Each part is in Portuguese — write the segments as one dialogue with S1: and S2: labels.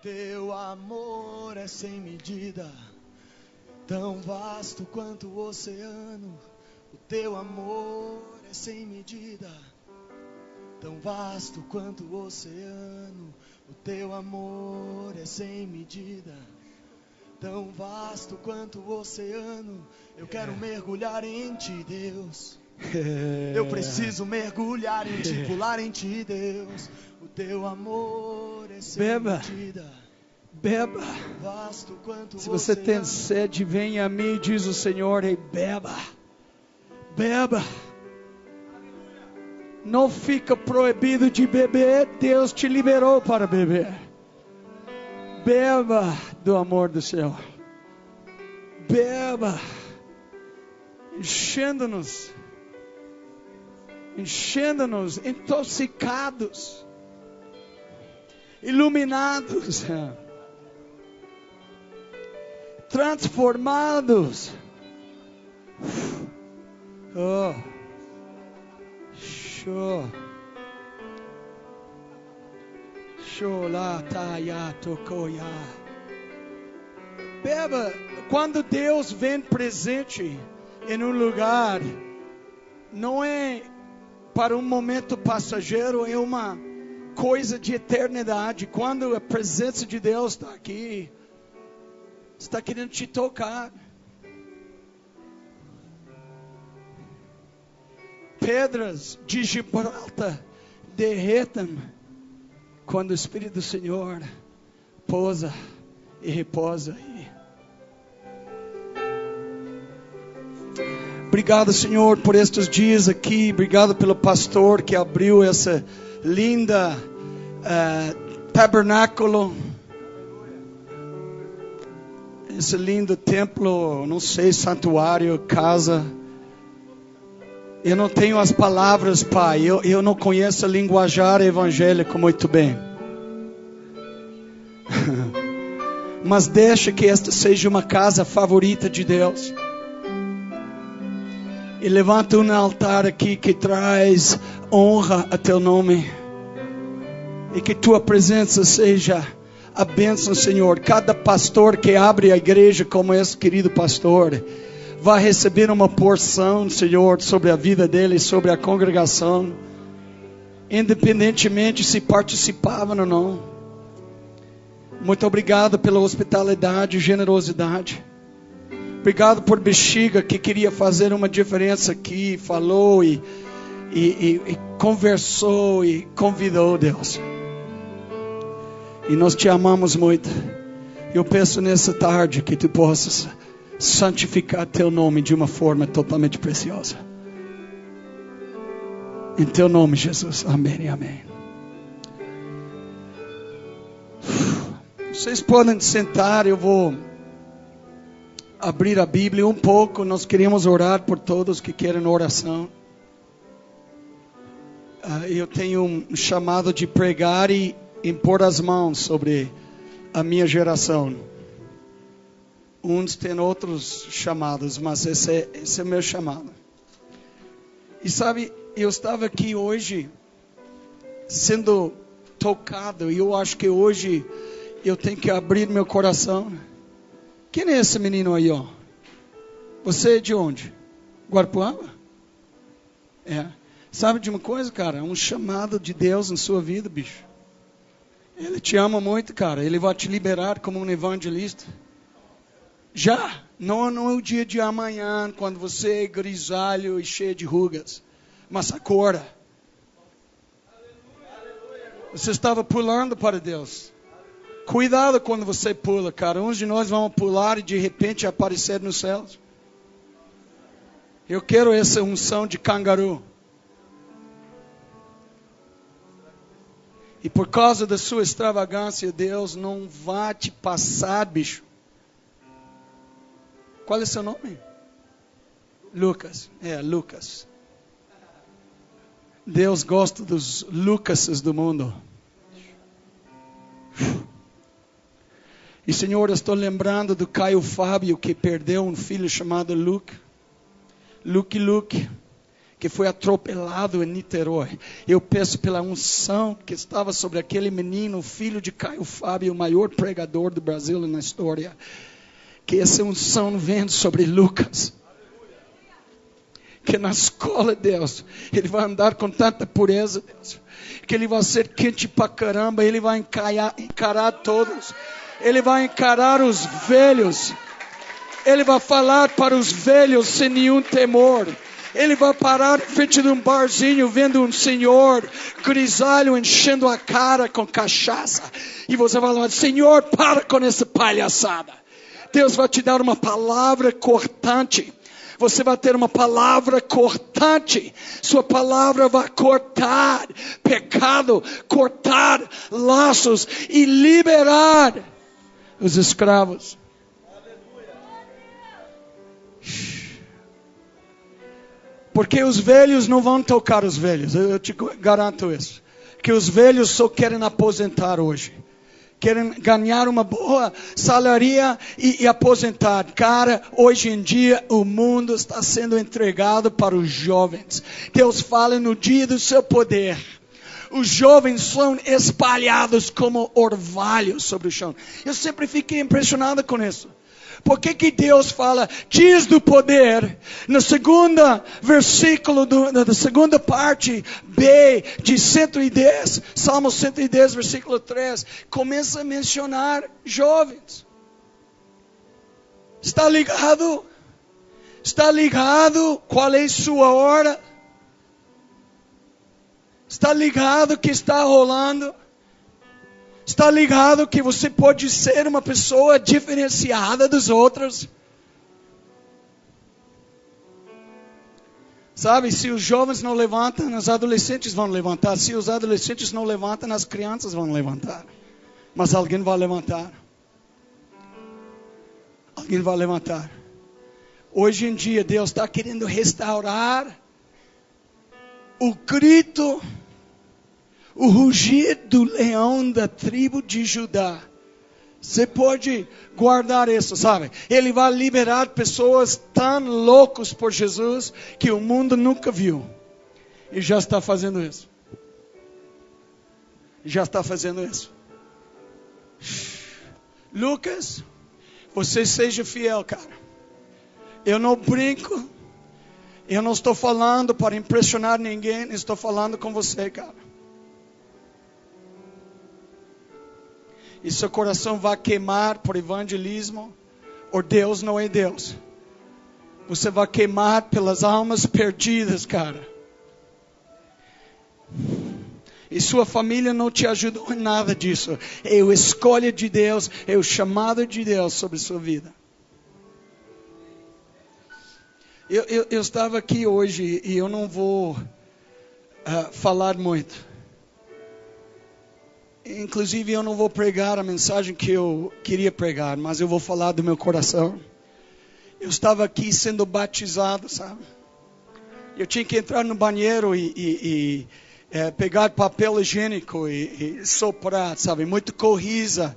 S1: Teu amor é sem medida, tão vasto quanto o oceano. O teu amor é sem medida, tão vasto quanto o oceano. O teu amor é sem medida, tão vasto quanto o oceano. Eu quero mergulhar em ti, Deus. Eu preciso mergulhar em ti, pular em ti, Deus. O teu amor é sem medida.
S2: Beba.
S1: Vasto quanto
S2: Se você tem
S1: oceano.
S2: sede, venha a mim, diz o Senhor, e beba. Beba. Não fica proibido de beber, Deus te liberou para beber. Beba do amor do Senhor. Beba. Enchendo-nos, intoxicados, iluminados, transformados. Oh, show, show lá, tá, ya, tocou, ya. Beba. Quando Deus vem presente em um lugar, não é para um momento passageiro, é uma coisa de eternidade. Quando a presença de Deus está aqui, está querendo te tocar. Pedras de Gibraltar derretem quando o Espírito do Senhor pousa e repousa aí. Obrigado, Senhor, por estes dias aqui. Obrigado pelo pastor que abriu essa linda tabernáculo. Esse lindo templo, não sei, santuário, casa. Eu não tenho as palavras, Pai. Eu não conheço o linguajar evangélico muito bem. Mas deixa que esta seja uma casa favorita de Deus. E levanta um altar aqui que traz honra a teu nome. E que tua presença seja a bênção, Senhor. Cada pastor que abre a igreja, como esse querido pastor, vai receber uma porção, Senhor, sobre a vida dele, sobre a congregação. Independentemente se participavam ou não. Muito obrigado pela hospitalidade e generosidade. Obrigado por Bexiga, que queria fazer uma diferença aqui, falou e conversou e convidou, Deus. E nós te amamos muito. Eu peço nessa tarde que tu possas santificar teu nome de uma forma totalmente preciosa. Em teu nome, Jesus. Amém e amém. Vocês podem sentar, eu vou abrir a Bíblia um pouco. Nós queremos orar por todos que querem oração. Eu tenho um chamado de pregar e impor as mãos sobre a minha geração. Uns têm outros chamados, mas esse é meu chamado. E sabe, eu estava aqui hoje sendo tocado, e eu acho que hoje eu tenho que abrir meu coração. Quem é esse menino aí, ó? Você é de onde? Guarapuava? É. Sabe de uma coisa, cara? Um chamado de Deus na sua vida, bicho. Ele te ama muito, cara. Ele vai te liberar como um evangelista. Já. Não é o dia de amanhã, quando você é grisalho e cheio de rugas. Mas acorda. Você estava pulando para Deus. Cuidado quando você pula, cara. Uns de nós vão pular e de repente aparecer nos céus. Eu quero essa unção de cangaru. E por causa da sua extravagância, Deus não vai te passar, bicho. Qual é seu nome? Lucas. Lucas. Deus gosta dos Lucases do mundo. E Senhor, eu estou lembrando do Caio Fábio, que perdeu um filho chamado Luke, que foi atropelado em Niterói. Eu peço pela unção que estava sobre aquele menino, filho de Caio Fábio, o maior pregador do Brasil na história, que essa unção venha sobre Lucas. Que na escola, Deus, ele vai andar com tanta pureza, Deus, que ele vai ser quente pra caramba, ele vai encarar todos, ele vai encarar os velhos, ele vai falar para os velhos sem nenhum temor. Ele vai parar em frente de um barzinho, vendo um senhor grisalho enchendo a cara com cachaça, e você vai falar: Senhor, para com essa palhaçada. Deus vai te dar uma palavra cortante. Você vai ter uma palavra cortante. Sua palavra vai cortar pecado, cortar laços e liberar os escravos. Porque os velhos não vão tocar os velhos. Eu te garanto isso. Que os velhos só querem aposentar hoje. Querem ganhar uma boa salaria e aposentar. Cara, hoje em dia o mundo está sendo entregado para os jovens. Deus fala no dia do seu poder. Os jovens são espalhados como orvalhos sobre o chão. Eu sempre fiquei impressionado com isso. Por que Deus fala dias do poder? No segundo versículo, na segunda parte B de 110, Salmo 110, versículo 3, começa a mencionar jovens. Está ligado? Está ligado qual é sua hora? Está ligado o que está rolando? Está ligado que você pode ser uma pessoa diferenciada dos outros? Sabe, se os jovens não levantam, os adolescentes vão levantar. Se os adolescentes não levantam, as crianças vão levantar. Mas alguém vai levantar. Alguém vai levantar. Hoje em dia, Deus está querendo restaurar o grito, o rugir do leão da tribo de Judá. Você pode guardar isso, sabe? Ele vai liberar pessoas tão loucos por Jesus que o mundo nunca viu. E já está fazendo isso. Já está fazendo isso. Lucas, você seja fiel, cara. Eu não brinco. Eu não estou falando para impressionar ninguém. Estou falando com você, cara. E seu coração vai queimar por evangelismo, ou Deus não é Deus. Você vai queimar pelas almas perdidas, cara. E sua família não te ajudou em nada disso. É a escolha de Deus, é o chamado de Deus sobre sua vida. Eu estava aqui hoje e eu não vou falar muito. Inclusive eu não vou pregar a mensagem que eu queria pregar, mas eu vou falar do meu coração. Eu estava aqui sendo batizado, sabe? Eu tinha que entrar no banheiro e pegar papel higiênico e soprar, sabe? Muito coriza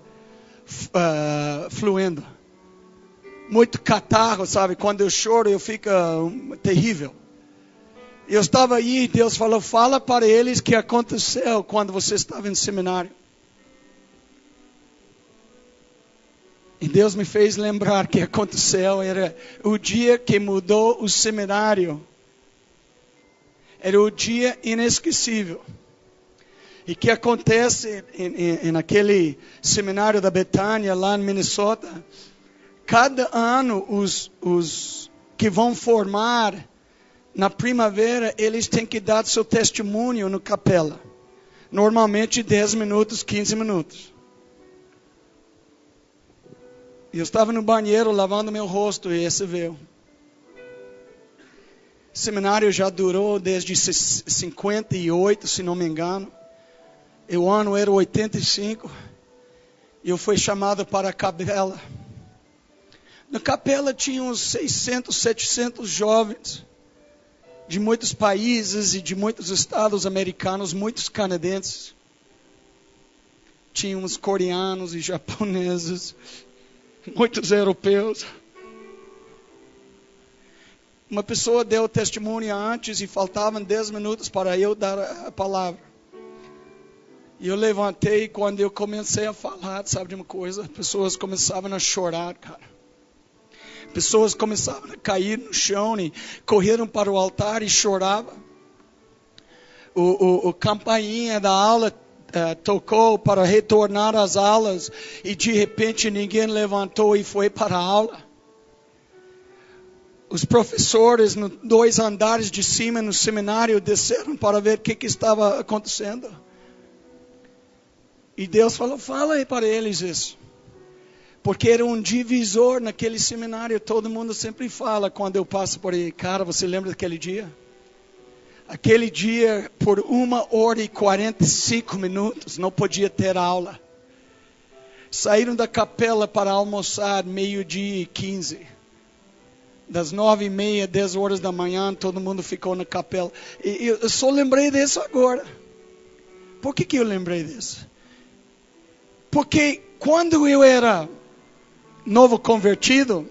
S2: fluindo. Muito catarro, sabe? Quando eu choro eu fico terrível. Eu estava aí e Deus falou: fala para eles o que aconteceu quando você estava no seminário. E Deus me fez lembrar que aconteceu. Era o dia que mudou o seminário. Era o dia inesquecível. E que acontece naquele seminário da Betânia, lá em Minnesota. Cada ano os que vão formar na primavera, eles têm que dar seu testemunho no capela. Normalmente 10 minutos, 15 minutos. Eu estava no banheiro lavando meu rosto e esse veio. O seminário já durou desde 58, se não me engano. E o ano era 85. E eu fui chamado para a capela. Na capela tinha uns 600, 700 jovens. De muitos países e de muitos estados americanos, muitos canadenses. Tinha uns coreanos e japoneses, muitos europeus. Uma pessoa deu testemunho antes e faltavam 10 minutos para eu dar a palavra. E eu levantei e quando eu comecei a falar, sabe de uma coisa? Pessoas começavam a chorar, cara. Pessoas começavam a cair no chão e correram para o altar e choravam. O campainha da aula tocou para retornar às aulas e de repente ninguém levantou e foi para a aula. Os professores, nos 2 andares de cima no seminário, desceram para ver o que estava acontecendo. E Deus falou, fala aí para eles isso. Porque era um divisor naquele seminário. Todo mundo sempre fala quando eu passo por aí. Cara, você lembra daquele dia? Aquele dia, por 1h45, não podia ter aula. Saíram da capela para almoçar 12:15. Das 9:30, 10 horas da manhã, todo mundo ficou na capela. E eu só lembrei disso agora. Por que eu lembrei disso? Porque quando eu era novo convertido,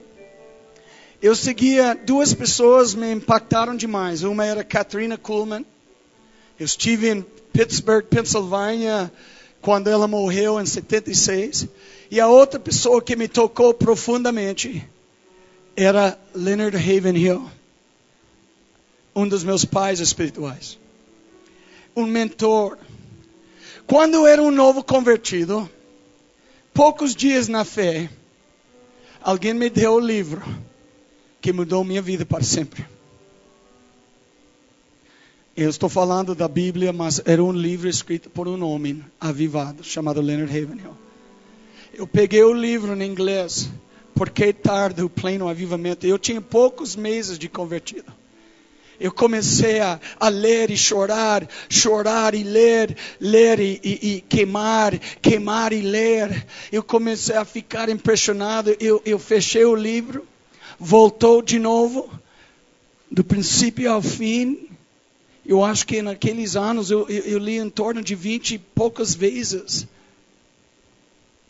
S2: eu seguia 2 pessoas que me impactaram demais. Uma era Kathryn Kuhlman. Eu estive em Pittsburgh, Pensilvânia, quando ela morreu em 76. E a outra pessoa que me tocou profundamente era Leonard Ravenhill, um dos meus pais espirituais. Um mentor. Quando eu era um novo convertido, poucos dias na fé, alguém me deu o livro que mudou minha vida para sempre. Eu estou falando da Bíblia, mas era um livro escrito por um homem avivado, chamado Leonard Ravenhill. Eu peguei o livro em inglês, Por que tarde o pleno avivamento? Eu tinha poucos meses de convertido. Eu comecei a ler e chorar e ler e queimar e ler. Eu comecei a ficar impressionado. Eu fechei o livro, voltou de novo, do princípio ao fim. Eu acho que naqueles anos eu li em torno de 20 e poucas vezes.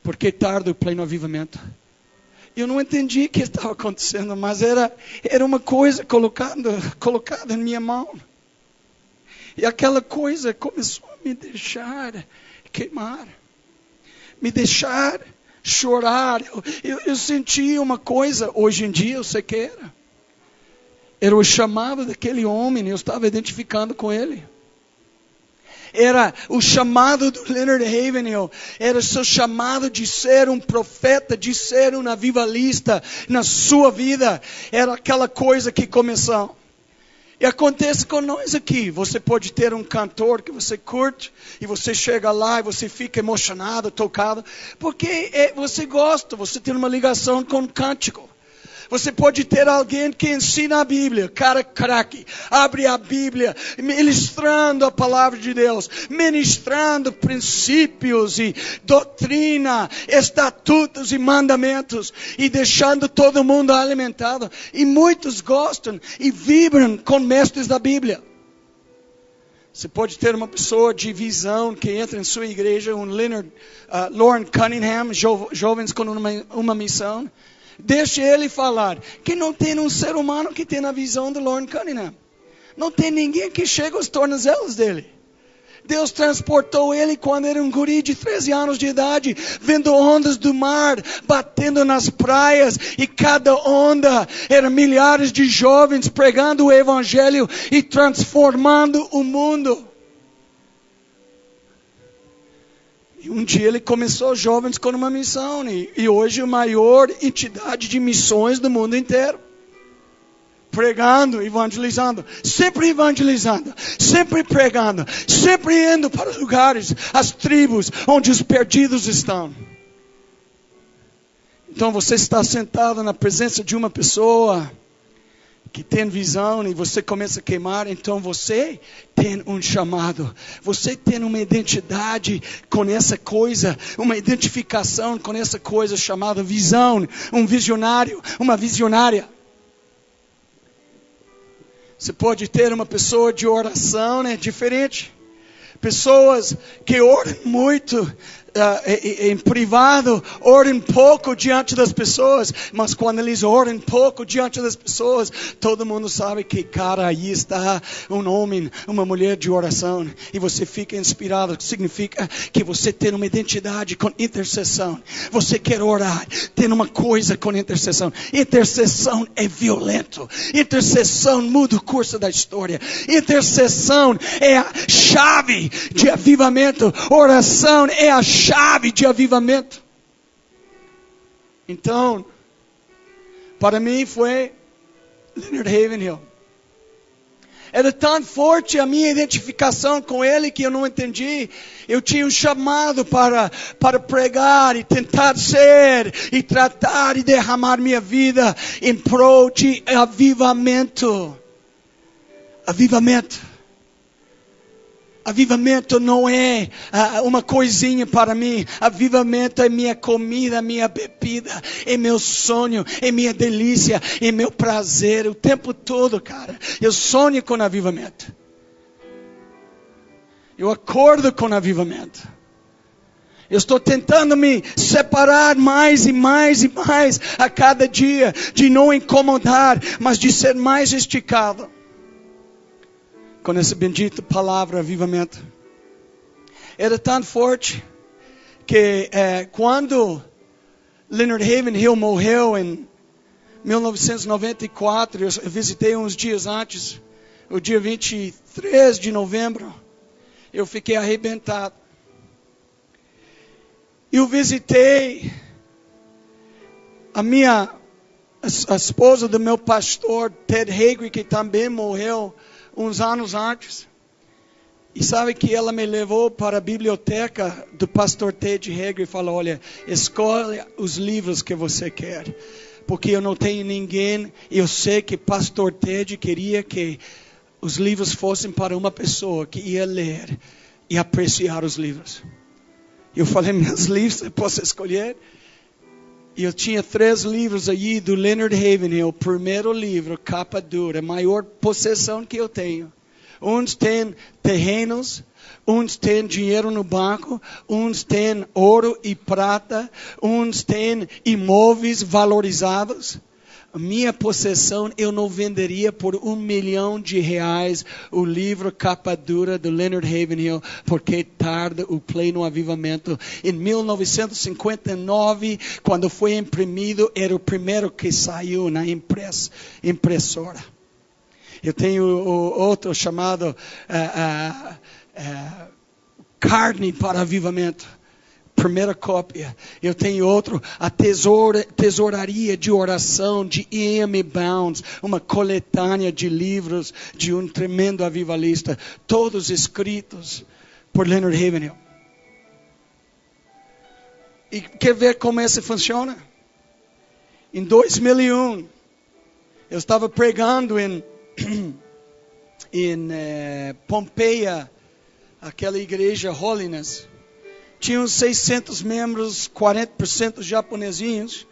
S2: Por que tarde o pleno avivamento? Eu não entendi o que estava acontecendo, mas era uma coisa colocada em minha mão. E aquela coisa começou a me deixar queimar, me deixar chorar. Eu senti uma coisa, hoje em dia eu sei que era. Era o chamado daquele homem, eu estava identificando com ele. Era o chamado do Leonard Ravenhill. Era o seu chamado de ser um profeta, de ser um avivalista na sua vida. Era aquela coisa que começou. E acontece com nós aqui. Você pode ter um cantor que você curte. E você chega lá e você fica emocionado, tocado. Porque você gosta, você tem uma ligação com o cântico. Você pode ter alguém que ensina a Bíblia, cara craque, abre a Bíblia, ministrando a palavra de Deus, ministrando princípios e doutrina, estatutos e mandamentos, e deixando todo mundo alimentado. E muitos gostam e vibram com mestres da Bíblia. Você pode ter uma pessoa de visão que entra em sua igreja, um Loren Cunningham, jovens com uma missão. Deixe ele falar. Que não tem um ser humano que tem a visão de Loren Cunningham. Não tem ninguém que chega aos tornozelos dele. Deus transportou ele quando era um guri de 13 anos de idade, vendo ondas do mar, batendo nas praias, e cada onda eram milhares de jovens pregando o evangelho e transformando o mundo. E um dia ele começou jovens com uma missão, e hoje a maior entidade de missões do mundo inteiro. Pregando, evangelizando, sempre pregando, sempre indo para lugares, as tribos onde os perdidos estão. Então você está sentado na presença de uma pessoa que tem visão e você começa a queimar, então você tem um chamado. Você tem uma identidade com essa coisa, uma identificação com essa coisa chamada visão, um visionário, uma visionária. Você pode ter uma pessoa de oração, né, diferente. Pessoas que oram muito, em privado, orem pouco diante das pessoas, mas quando eles oram pouco diante das pessoas, todo mundo sabe que, cara, aí está um homem, uma mulher de oração, e você fica inspirado. Significa que você tem uma identidade com intercessão. Você quer orar, tem uma coisa com intercessão. Intercessão é violento. Intercessão muda o curso da história. Intercessão é a chave de avivamento. Oração é a chave de avivamento. Então, para mim foi Leonard Ravenhill. Era tão forte a minha identificação com ele que eu não entendi. Eu tinha um chamado para pregar e tentar ser e tratar e derramar minha vida em prol de avivamento. Avivamento. Avivamento não é uma coisinha para mim. Avivamento é minha comida, minha bebida, é meu sonho, é minha delícia, é meu prazer. O tempo todo, cara, eu sonho com avivamento. Eu acordo com avivamento. Eu estou tentando me separar mais e mais e mais a cada dia, de não incomodar, mas de ser mais esticado com essa bendita palavra, avivamento. Era tão forte que quando Leonard Ravenhill morreu em 1994, eu visitei uns dias antes, o dia 23 de novembro, eu fiquei arrebentado. Eu visitei a esposa do meu pastor, Ted Hague, que também morreu uns anos antes. E sabe que ela me levou para a biblioteca do pastor Ted Hague e falou: olha, escolhe os livros que você quer, porque eu não tenho ninguém. Eu sei que pastor Ted queria que os livros fossem para uma pessoa que ia ler e apreciar os livros. Eu falei: meus livros eu posso escolher? E eu tinha 3 livros aí do Leonard Ravenhill. O primeiro livro, capa dura, a maior possessão que eu tenho. Uns têm terrenos, uns têm dinheiro no banco, uns têm ouro e prata, uns têm imóveis valorizados. A minha possessão eu não venderia por R$1 milhão o livro capa dura do Leonard Ravenhill, porque tarda o pleno avivamento. Em 1959, quando foi imprimido, era o primeiro que saiu na impressora. Eu tenho outro chamado Carne para Avivamento. Primeira cópia. Eu tenho outro, a tesouraria de oração de E.M. Bounds, uma coletânea de livros de um tremendo avivalista, todos escritos por Leonard Ravenhill. E quer ver como isso funciona? Em 2001, eu estava pregando em Pompeia, aquela igreja Holiness. Tinha uns 600 membros, 40% japonesinhos.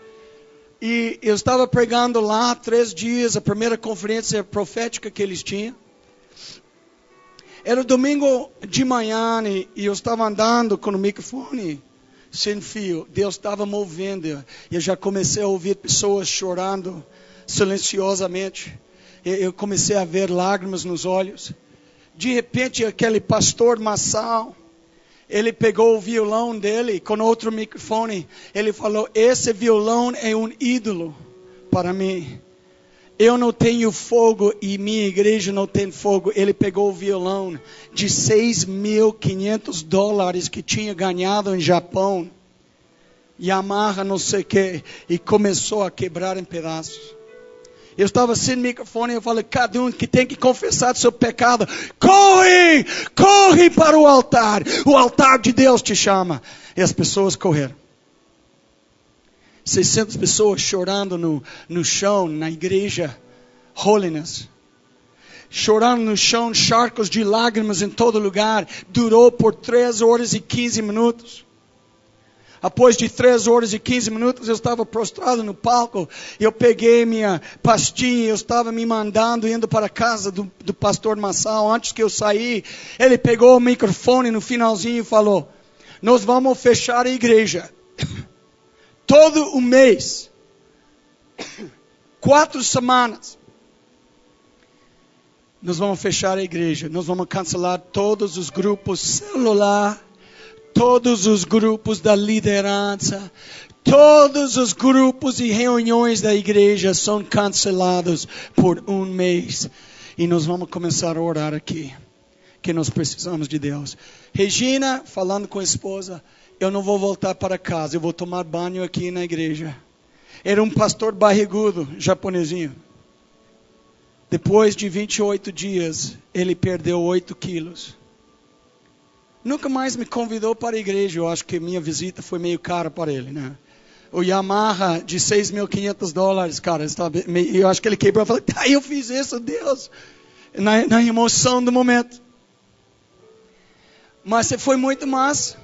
S2: E eu estava pregando lá 3 dias, a primeira conferência profética que eles tinham. Era domingo de manhã e eu estava andando com o microfone sem fio. Deus estava movendo. Eu já comecei a ouvir pessoas chorando silenciosamente. Eu comecei a ver lágrimas nos olhos. De repente, aquele pastor Massal, ele pegou o violão dele com outro microfone. Ele falou: esse violão é um ídolo para mim. Eu não tenho fogo e minha igreja não tem fogo. Ele pegou o violão de $6.500 que tinha ganhado em Japão, Yamaha não sei o que, e começou a quebrar em pedaços. Eu estava sem microfone e eu falei: cada um que tem que confessar seu pecado, corre para o altar de Deus te chama. E as pessoas correram. 600 pessoas chorando no chão, na igreja Holiness. Chorando no chão, charcos de lágrimas em todo lugar. Durou por 3 horas e 15 minutos. Após de 3 horas e 15 minutos, eu estava prostrado no palco. Eu peguei minha pastinha, eu estava me mandando, indo para a casa do pastor Massal. Antes que eu saí, ele pegou o microfone no finalzinho e falou: nós vamos fechar a igreja. Todo um mês. 4 semanas. Nós vamos fechar a igreja. Nós vamos cancelar todos os grupos celular. Todos os grupos da liderança. Todos os grupos e reuniões da igreja são cancelados por um mês. E nós vamos começar a orar aqui. Que nós precisamos de Deus. Regina, falando com a esposa, eu não vou voltar para casa, eu vou tomar banho aqui na igreja. Era um pastor barrigudo, japonesinho. Depois de 28 dias, ele perdeu 8 quilos. Nunca mais me convidou para a igreja, eu acho que minha visita foi meio cara para ele, né? O Yamaha de $6.500, cara, eu acho que ele quebrou e falou, eu fiz isso, Deus, na emoção do momento. Mas foi muito massa.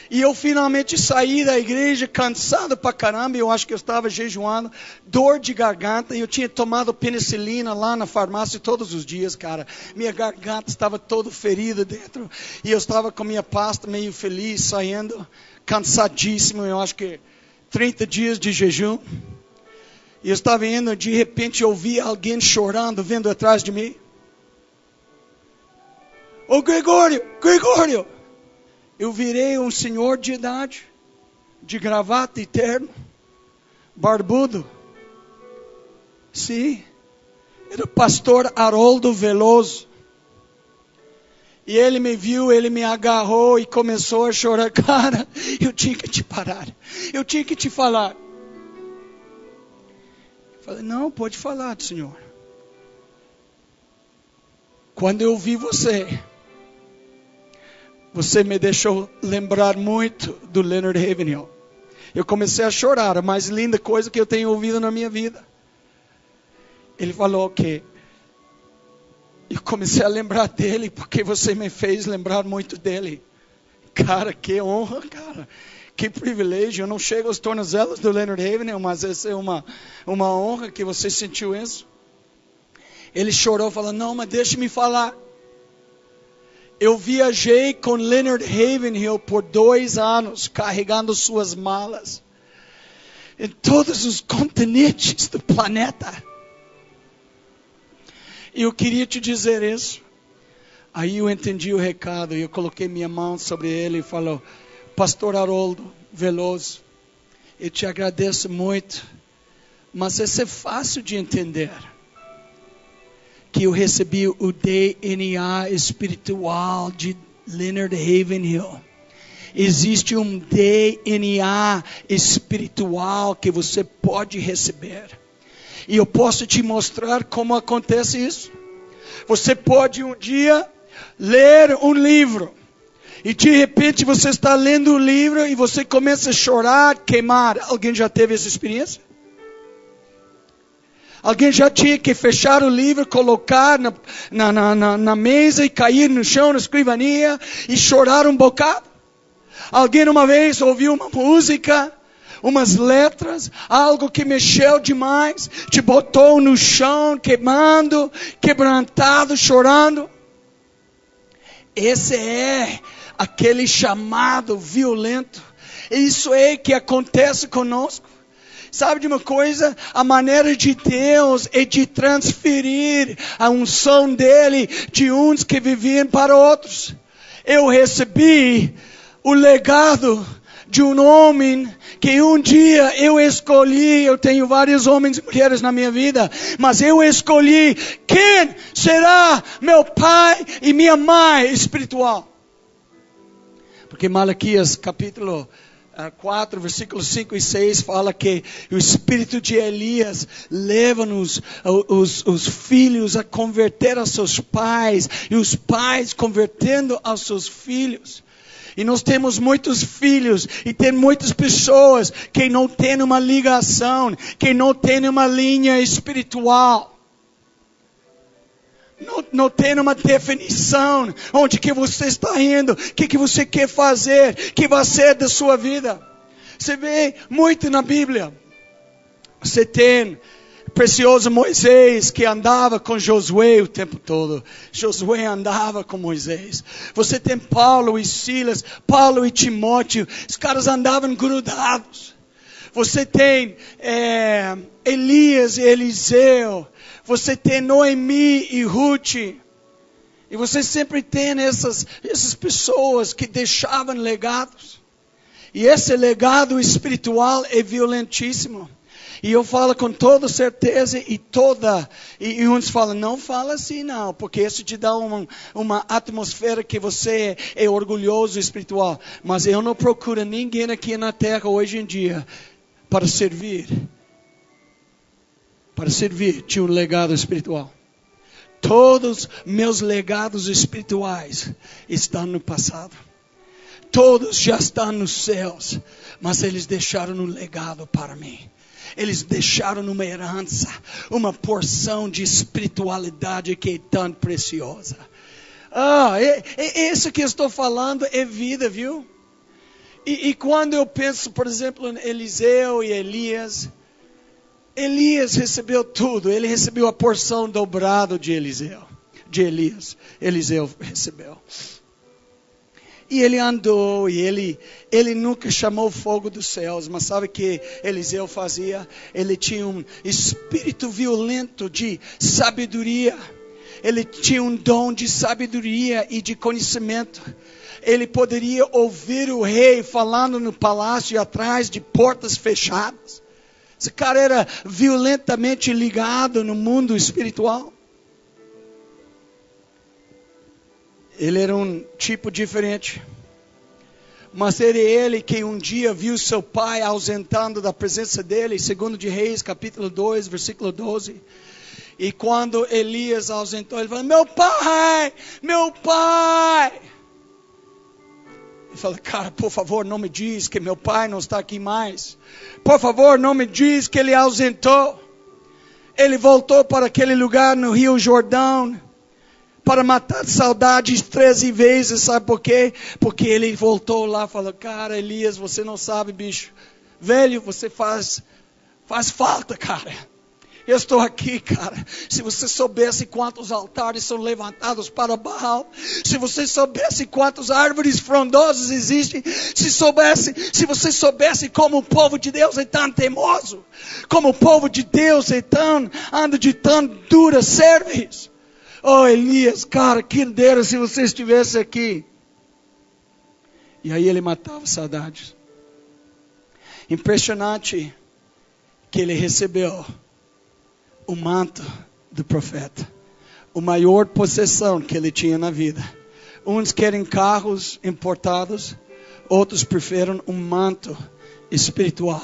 S2: E eu finalmente saí da igreja cansado pra caramba. Eu acho que eu estava jejuando, dor de garganta. E eu tinha tomado penicilina lá na farmácia todos os dias, cara. Minha garganta estava toda ferida dentro. E eu estava com minha pasta meio feliz, saindo, cansadíssimo. Eu acho que 30 dias de jejum. E eu estava indo, de repente eu ouvi alguém chorando, vindo atrás de mim. Ô Gregório! Eu virei um senhor de idade, de gravata e terno, barbudo. Sim, era o pastor Haroldo Veloso. E ele me viu, ele me agarrou e começou a chorar. Cara, eu tinha que te parar, eu tinha que te falar. Eu falei, não, pode falar, senhor. Quando eu vi você me deixou lembrar muito do Leonard Ravenhill. Eu comecei a chorar, a mais linda coisa que eu tenho ouvido na minha vida. Ele falou que eu comecei a lembrar dele, porque você me fez lembrar muito dele. Cara, que honra, cara. Que privilégio. Eu não chego aos tornozelos do Leonard Ravenhill, mas essa é uma honra que você sentiu isso. Ele chorou, falando, não, mas deixa-me falar. Eu viajei com Leonard Ravenhill por 2 anos, carregando suas malas em todos os continentes do planeta. E eu queria te dizer isso. Aí eu entendi o recado e eu coloquei minha mão sobre ele e falou, pastor Haroldo Veloso, eu te agradeço muito, mas isso é fácil de entender. Que eu recebi o DNA espiritual de Leonard Ravenhill. Existe um DNA espiritual que você pode receber. E eu posso te mostrar como acontece isso. Você pode um dia ler um livro. E de repente você está lendo o livro e você começa a chorar, queimar. Alguém já teve essa experiência? Alguém já tinha que fechar o livro, colocar na mesa e cair no chão, na escrivania e chorar um bocado? Alguém uma vez ouviu uma música, umas letras, algo que mexeu demais, te botou no chão, queimando, quebrantado, chorando? Esse é aquele chamado violento. Isso é que acontece conosco. Sabe de uma coisa? A maneira de Deus é de transferir a unção dele de uns que viviam para outros. Eu recebi o legado de um homem que um dia eu escolhi. Eu tenho vários homens e mulheres na minha vida, mas eu escolhi quem será meu pai e minha mãe espiritual. Porque Malaquias capítulo 4, versículos 5 e 6 fala que o espírito de Elias leva-nos os filhos a converter aos seus pais e os pais convertendo aos seus filhos. E nós temos muitos filhos e tem muitas pessoas que não têm uma ligação, que não têm uma linha espiritual. Não tem uma definição onde que você está indo, o que você quer fazer, que vai ser da sua vida. Você vê muito na Bíblia. Você tem precioso Moisés, que andava com Josué o tempo todo. Josué andava com Moisés. Você tem Paulo e Silas, Paulo e Timóteo. Os caras andavam grudados. Você tem Elias e Eliseu. Você tem Noemi e Ruth. E você sempre tem essas pessoas que deixavam legados. E esse legado espiritual é violentíssimo. E eu falo com toda certeza e uns falam, não fala assim não, porque isso te dá uma atmosfera que você é orgulhoso espiritual. Mas eu não procuro ninguém aqui na terra hoje em dia para servir de um legado espiritual. Todos meus legados espirituais estão no passado. Todos já estão nos céus, mas eles deixaram um legado para mim. Eles deixaram uma herança, uma porção de espiritualidade que é tão preciosa. Isso que eu estou falando é vida, viu? E quando eu penso, por exemplo, em Eliseu e Elias recebeu tudo. Ele recebeu a porção dobrada de Elias. Eliseu recebeu. E ele andou, e ele nunca chamou fogo dos céus. Mas sabe o que Eliseu fazia? Ele tinha um espírito violento de sabedoria. Ele tinha um dom de sabedoria e de conhecimento. Ele poderia ouvir o rei falando no palácio atrás de portas fechadas. Esse cara era violentamente ligado no mundo espiritual. Ele era um tipo diferente. Mas era ele que um dia viu seu pai ausentando da presença dele. 2 de Reis, capítulo 2, versículo 12. E quando Elias ausentou, ele falou, meu pai! Ele falou, cara, por favor, não me diz que meu pai não está aqui mais. Por favor, não me diz que ele ausentou. Ele voltou para aquele lugar no Rio Jordão para matar saudades 13 vezes, sabe por quê? Porque ele voltou lá e falou, cara, Elias, você não sabe, bicho. Velho, você faz falta, cara. Eu estou aqui, cara. Se você soubesse quantos altares são levantados para Baal, se você soubesse quantas árvores frondosas existem, se você soubesse como o povo de Deus é tão teimoso, como o povo de Deus anda de tão dura cerviz. Oh, Elias, cara, que dera se você estivesse aqui. E aí ele matava saudades. Impressionante que ele recebeu o manto do profeta. A maior possessão que ele tinha na vida. Uns querem carros importados, outros preferem um manto espiritual.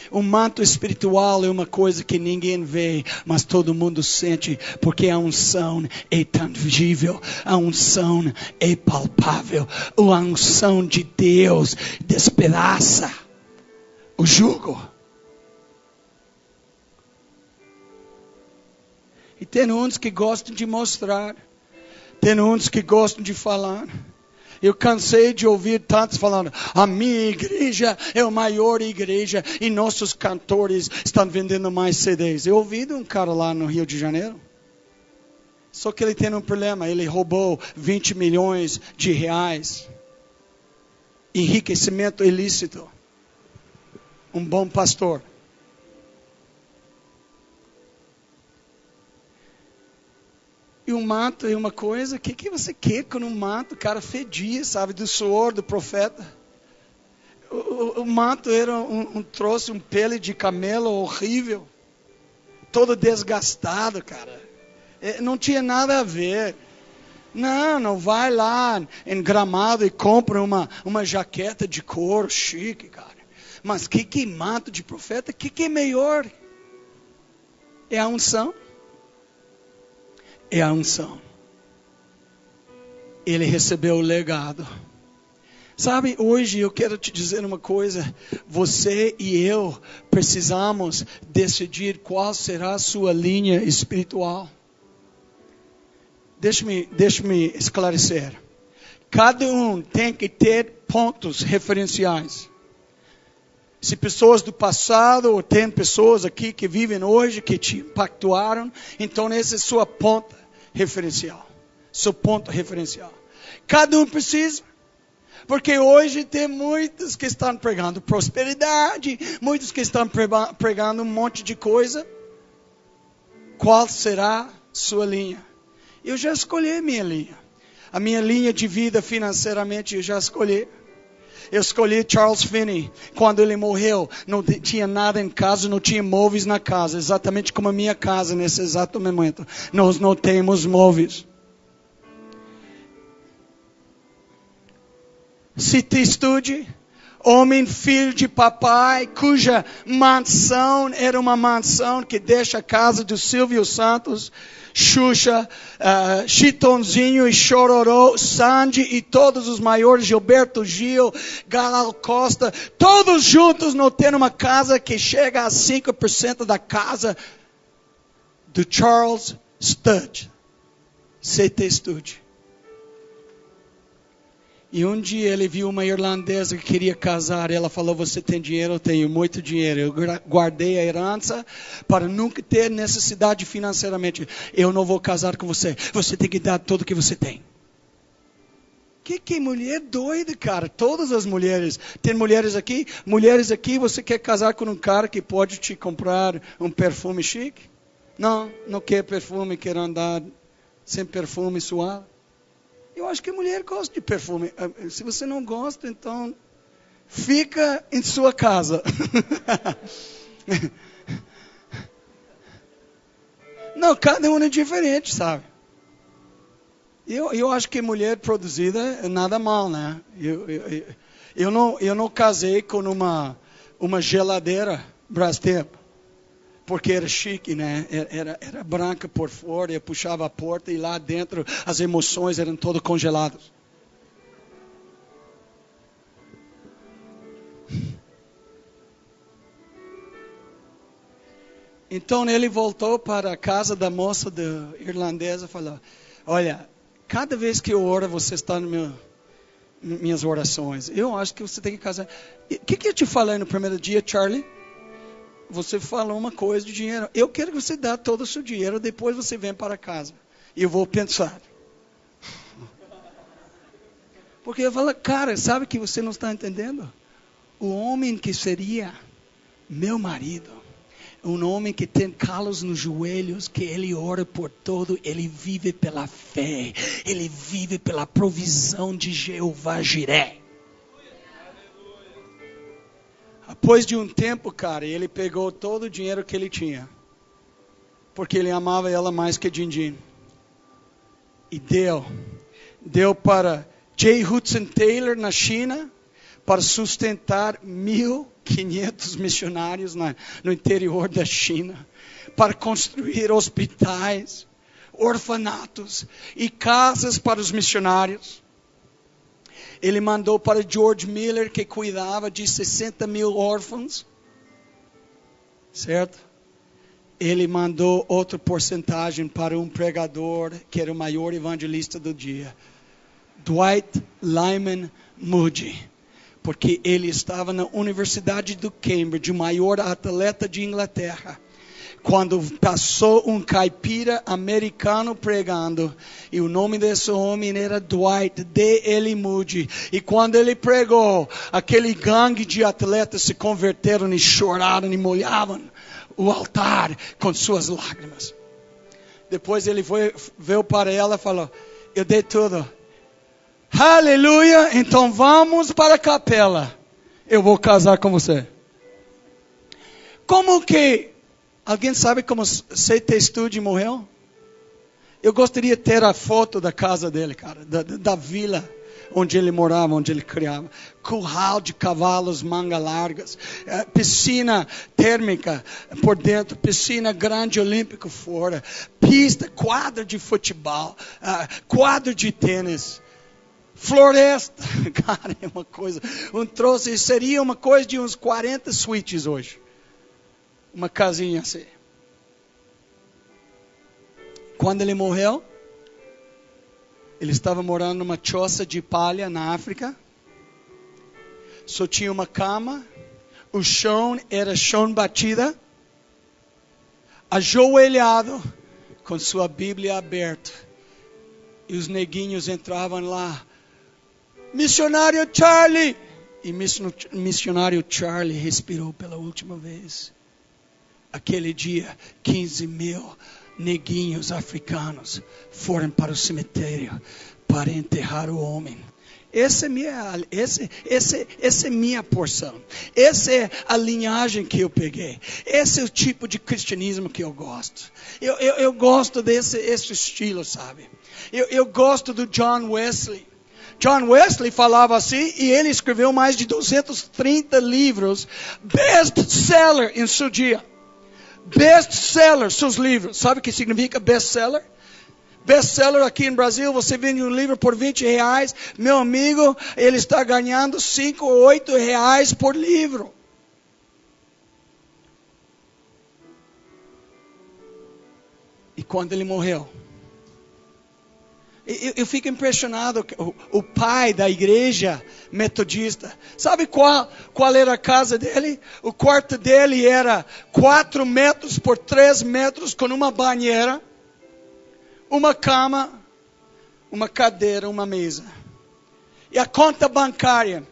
S2: O manto espiritual é uma coisa que ninguém vê, mas todo mundo sente, porque a unção é tangível, a unção é palpável, a unção de Deus despedaça o jugo. E tem uns que gostam de mostrar, tem uns que gostam de falar. Eu cansei de ouvir tantos falando, a minha igreja é a maior igreja e nossos cantores estão vendendo mais CDs. Eu ouvi de um cara lá no Rio de Janeiro. Só que ele tem um problema, ele roubou 20 milhões de reais. Enriquecimento ilícito. Um bom pastor. E o manto é uma coisa, o que você quer com um manto? O cara fedia, sabe, do suor do profeta. O manto era trouxe um pele de camelo horrível. Todo desgastado, cara. Não tinha nada a ver. Não vai lá em Gramado e compra uma jaqueta de couro chique, cara. Mas que manto de profeta? Que é melhor? É a unção. É a unção. Ele recebeu o legado. Sabe, hoje eu quero te dizer uma coisa. Você e eu precisamos decidir qual será a sua linha espiritual. Deixa-me esclarecer. Cada um tem que ter pontos referenciais. Se pessoas do passado, ou tem pessoas aqui que vivem hoje, que te impactaram, então esse é sua ponta referencial. Seu ponto referencial. Cada um precisa. Porque hoje tem muitos que estão pregando prosperidade, muitos que estão pregando um monte de coisa. Qual será sua linha? Eu já escolhi minha linha. A minha linha de vida financeiramente eu já escolhi. Eu escolhi Charles Finney. Quando ele morreu, não tinha nada em casa, não tinha móveis na casa. Exatamente como a minha casa nesse exato momento. Nós não temos móveis. Se te estude, homem, filho de papai, cuja mansão era uma mansão que deixa a casa do Silvio Santos, Xuxa, Chitãozinho e Chororó, Sandy e todos os maiores, Gilberto Gil, Gal Costa, todos juntos não tendo uma casa que chega a 5% da casa do Charles Studd. Se te estude. E um dia ele viu uma irlandesa que queria casar. Ela falou, você tem dinheiro? Eu tenho muito dinheiro. Eu guardei a herança para nunca ter necessidade financeiramente. Eu não vou casar com você. Você tem que dar tudo que você tem. Que mulher doida, cara. Todas as mulheres. Tem mulheres aqui? Mulheres aqui, você quer casar com um cara que pode te comprar um perfume chique? Não quer perfume, quer andar sem perfume suave. Eu acho que a mulher gosta de perfume. Se você não gosta, então fica em sua casa. Não, cada um é diferente, sabe? Eu acho que mulher produzida é nada mal, né? Eu não casei com uma geladeira Brastemp. Porque era chique, né? Era branca por fora, eu puxava a porta e lá dentro as emoções eram todas congeladas. Então ele voltou para a casa da moça irlandesa e falou, olha, cada vez que eu oro, você está nas minhas orações. Eu acho que você tem que casar. O que eu te falei no primeiro dia, Charlie? Você falou uma coisa de dinheiro. Eu quero que você dê todo o seu dinheiro, depois você vem para casa. E eu vou pensar. Porque eu falo, cara, sabe que você não está entendendo? O homem que seria meu marido, um homem que tem calos nos joelhos, que ele ora por todo, ele vive pela fé, ele vive pela provisão de Jeová Jiré. Depois de um tempo, cara, ele pegou todo o dinheiro que ele tinha. Porque ele amava ela mais que din-din. E deu para J. Hudson Taylor na China, para sustentar 1.500 missionários no interior da China. Para construir hospitais, orfanatos e casas para os missionários. Ele mandou para George Miller, que cuidava de 60 mil órfãos. Certo? Ele mandou outra porcentagem para um pregador, que era o maior evangelista do dia. Dwight Lyman Moody. Porque ele estava na Universidade do Cambridge, o maior atleta de Inglaterra. Quando passou um caipira americano pregando, e o nome desse homem era Dwight D.L. Moody, e quando ele pregou, aquele gangue de atletas se converteram e choraram e molhavam o altar com suas lágrimas. Depois ele veio para ela e falou, eu dei tudo. Aleluia, então vamos para a capela. Eu vou casar com você. Como que... Alguém sabe como C.T. Studd morreu? Eu gostaria de ter a foto da casa dele, cara. Da vila onde ele morava, onde ele criava. Curral de cavalos, manga largas. Piscina térmica por dentro. Piscina grande olímpico fora. Pista, quadra de futebol. Quadro de tênis. Floresta. Cara, é uma coisa. Um troço. Seria uma coisa de uns 40 suítes hoje. Uma casinha assim. Quando ele morreu, ele estava morando numa choça de palha na África. Só tinha uma cama, O chão era chão batida, ajoelhado, com sua Bíblia aberta. E os neguinhos entravam lá. Missionário Charlie! E missionário Charlie respirou pela última vez. Aquele dia, 15.000 neguinhos africanos foram para o cemitério para enterrar o homem. Essa é minha porção. Essa é a linhagem que eu peguei. Esse é o tipo de cristianismo que eu gosto. Eu gosto desse estilo, sabe? Eu gosto do John Wesley. John Wesley falava assim, e ele escreveu mais de 230 livros, best-seller em seu dia. Best-seller, seus livros. Sabe o que significa best-seller? Best-seller aqui em Brasil, você vende um livro por R$20. Meu amigo, ele está ganhando 5 ou 8 reais por livro. E quando ele morreu, eu fico impressionado. O pai da igreja metodista, sabe qual era a casa dele? O quarto dele era 4 metros por 3 metros, com uma banheira, uma cama, uma cadeira, uma mesa. E a conta bancária.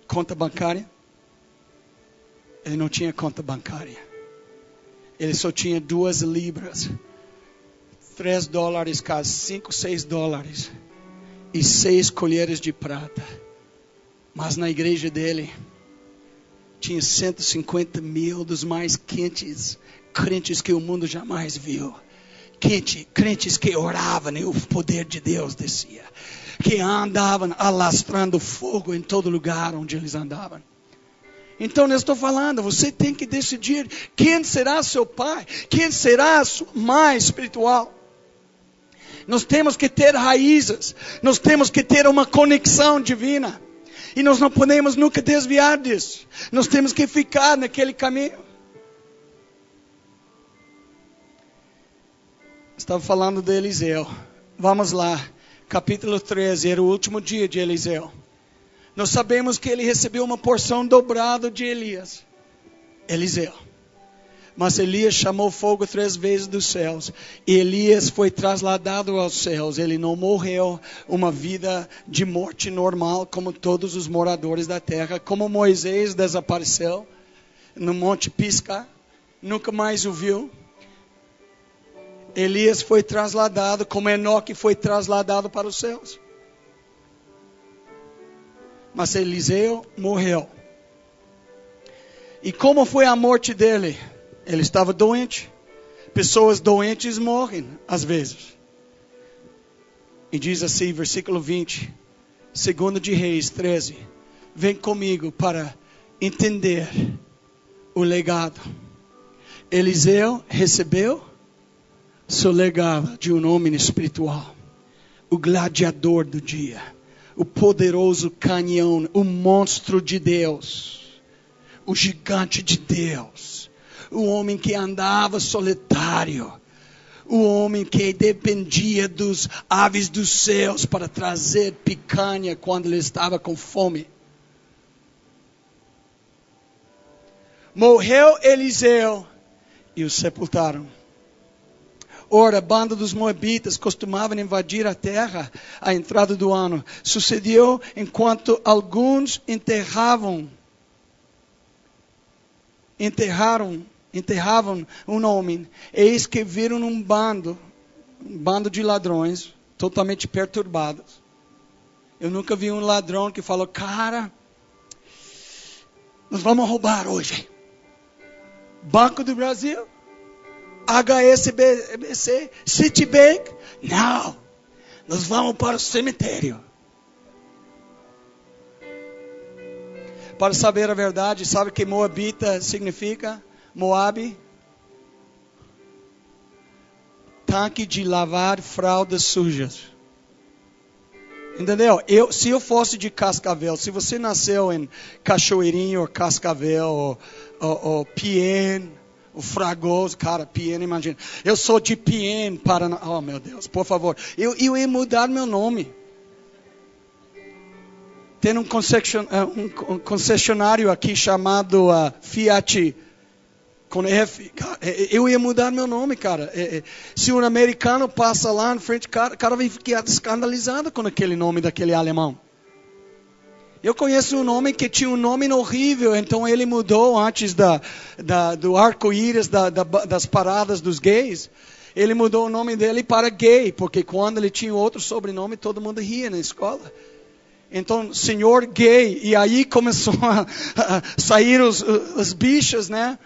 S2: Conta bancária? Ele não tinha conta bancária. Ele só tinha 2 libras. $3 cada, 5, 6 dólares. E 6 colheres de prata. Mas na igreja dele, tinha 150.000 dos mais quentes crentes que o mundo jamais viu. Crentes que oravam e o poder de Deus descia. Que andavam alastrando fogo em todo lugar onde eles andavam. Então eu estou falando, você tem que decidir quem será seu pai, quem será sua mãe espiritual. Nós temos que ter raízes, nós temos que ter uma conexão divina. E nós não podemos nunca desviar disso. Nós temos que ficar naquele caminho. Estava falando de Eliseu. Vamos lá, capítulo 13, era o último dia de Eliseu. Nós sabemos que ele recebeu uma porção dobrada de Eliseu. Mas Elias chamou fogo 3 vezes dos céus. E Elias foi trasladado aos céus. Ele não morreu uma vida de morte normal, como todos os moradores da terra. Como Moisés desapareceu no Monte Pisgah, nunca mais o viu. Elias foi trasladado, como Enoque foi trasladado para os céus. Mas Eliseu morreu. E como foi a morte dele? Ele estava doente. Pessoas doentes morrem, às vezes. E diz assim, versículo 20. 2 de Reis 13. Vem comigo para entender o legado. Eliseu recebeu seu legado de um homem espiritual. O gladiador do dia. O poderoso canhão. O monstro de Deus. O gigante de Deus. O homem que andava solitário. O homem que dependia dos aves dos céus para trazer picanha quando ele estava com fome. Morreu Eliseu e o sepultaram. Ora, a banda dos moabitas costumava invadir a terra à entrada do ano. Sucedeu enquanto alguns enterravam um homem, eis que viram um bando de ladrões, totalmente perturbados. Eu nunca vi um ladrão que falou, cara, nós vamos roubar hoje. Banco do Brasil, HSBC, Citibank, não, nós vamos para o cemitério. Para saber a verdade, sabe o que Moabita significa? Moabe, tanque de lavar fraldas sujas. Entendeu? Se eu fosse de Cascavel, se você nasceu em Cachoeirinho, ou Cascavel, ou Pien, ou Fragoso, cara, Pien, imagina. Eu sou de Pien, Paraná. Oh, meu Deus, por favor. Eu ia mudar meu nome. Tem um concessionário aqui chamado Fiat com F. Eu ia mudar meu nome, cara. Se um americano passa lá na frente, o cara vai ficar escandalizado com aquele nome daquele alemão. Eu conheço um homem que tinha um nome horrível, então ele mudou antes do arco-íris das paradas dos gays. Ele mudou o nome dele para gay, porque quando ele tinha outro sobrenome, todo mundo ria na escola. Então, senhor gay, e aí começou a sair os bichos, né?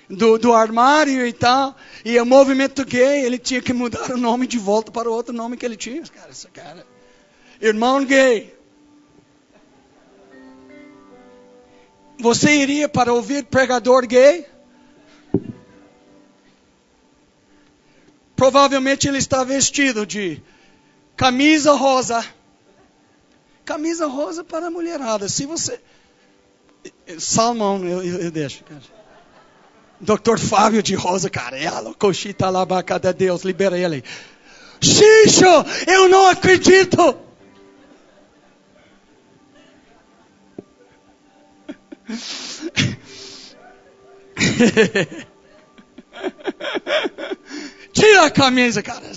S2: Do armário e tal. E o movimento gay, ele tinha que mudar o nome de volta para o outro nome que ele tinha. Esse cara, irmão gay. Você iria para ouvir pregador gay? Provavelmente ele está vestido de camisa rosa. Camisa rosa para a mulherada. Se você... Salmão, eu deixo, cara. Dr. Fábio de Rosa, cara. Coxita lá, cada Deus, libera ele. Xixo, eu não acredito. Tira a camisa, cara.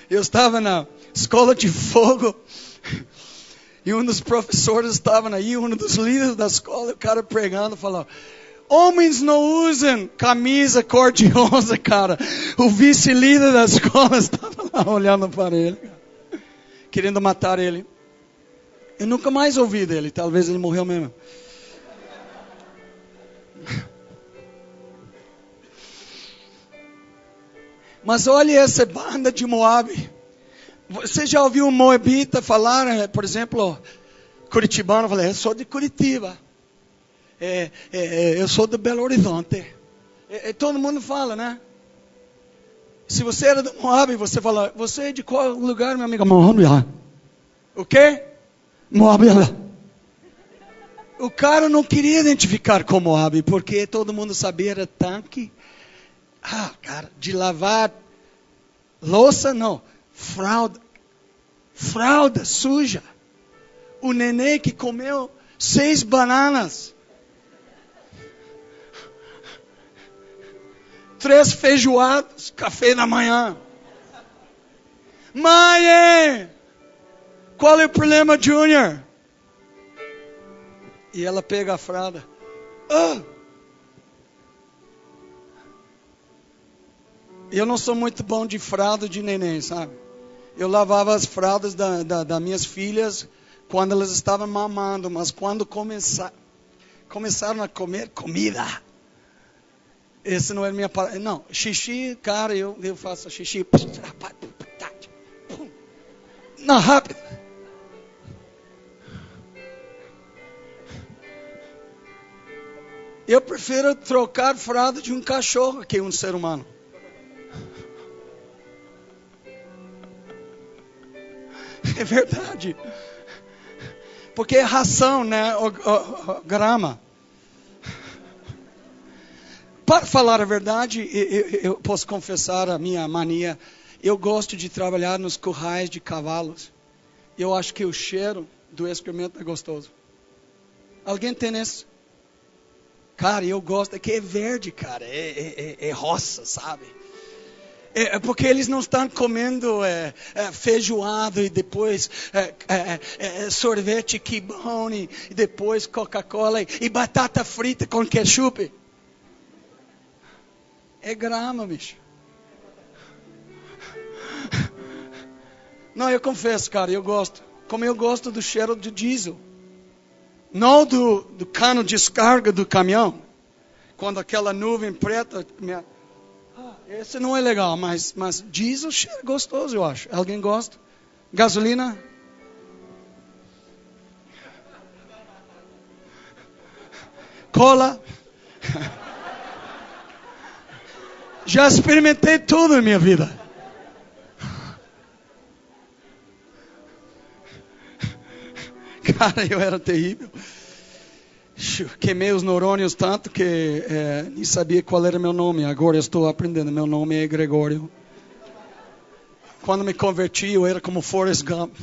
S2: Eu estava na escola de fogo e um dos professores estava aí, um dos líderes da escola, o cara pregando, falou: homens não usam camisa cor-de-rosa, cara. O vice-líder da escola estava lá olhando para ele, cara, querendo matar ele. Eu nunca mais ouvi dele, talvez ele morreu mesmo. Mas olha essa banda de Moab. Você já ouviu um moabita falar, por exemplo, curitibano, falar: eu sou de Curitiba. Eu sou de Belo Horizonte. Todo mundo fala, né? Se você era do Moab, você fala: você é de qual lugar, meu amigo? Moab. O quê? Moab. O cara não queria identificar com Moab, porque todo mundo sabia era tanque. Cara, de lavar louça, não. Fralda suja. O nenê que comeu 6 bananas. 3 feijoadas, café da manhã. Mãe, qual é o problema, Junior? E ela pega a fralda. Eu não sou muito bom de fralda de neném, sabe? Eu lavava as fraldas das minhas filhas quando elas estavam mamando, mas quando começaram a comer comida, esse não é minha parte. Não, xixi, cara, eu faço xixi. Não, rápido. Eu prefiro trocar fralda de um cachorro que um ser humano. É verdade. Porque é ração, né? O grama. Para falar a verdade, eu posso confessar a minha mania. Eu gosto de trabalhar nos currais de cavalos. Eu acho que o cheiro do excremento é gostoso. Alguém tem isso? Cara, eu gosto. É que é verde, cara. É roça, sabe? Porque eles não estão comendo feijoada e depois sorvete Kibone e depois Coca-Cola e batata frita com ketchup. É grama, bicho. Não, eu confesso, cara, eu gosto. Como eu gosto do cheiro do diesel. Não do cano de descarga do caminhão. Quando aquela nuvem preta... Esse não é legal, mas diesel cheiro gostoso, eu acho. Alguém gosta? Gasolina? Cola? Já experimentei tudo na minha vida. Cara, eu era terrível. Queimei os neurônios tanto que nem sabia qual era meu nome. Agora eu estou aprendendo. Meu nome é Gregório. Quando me converti, eu era como Forrest Gump.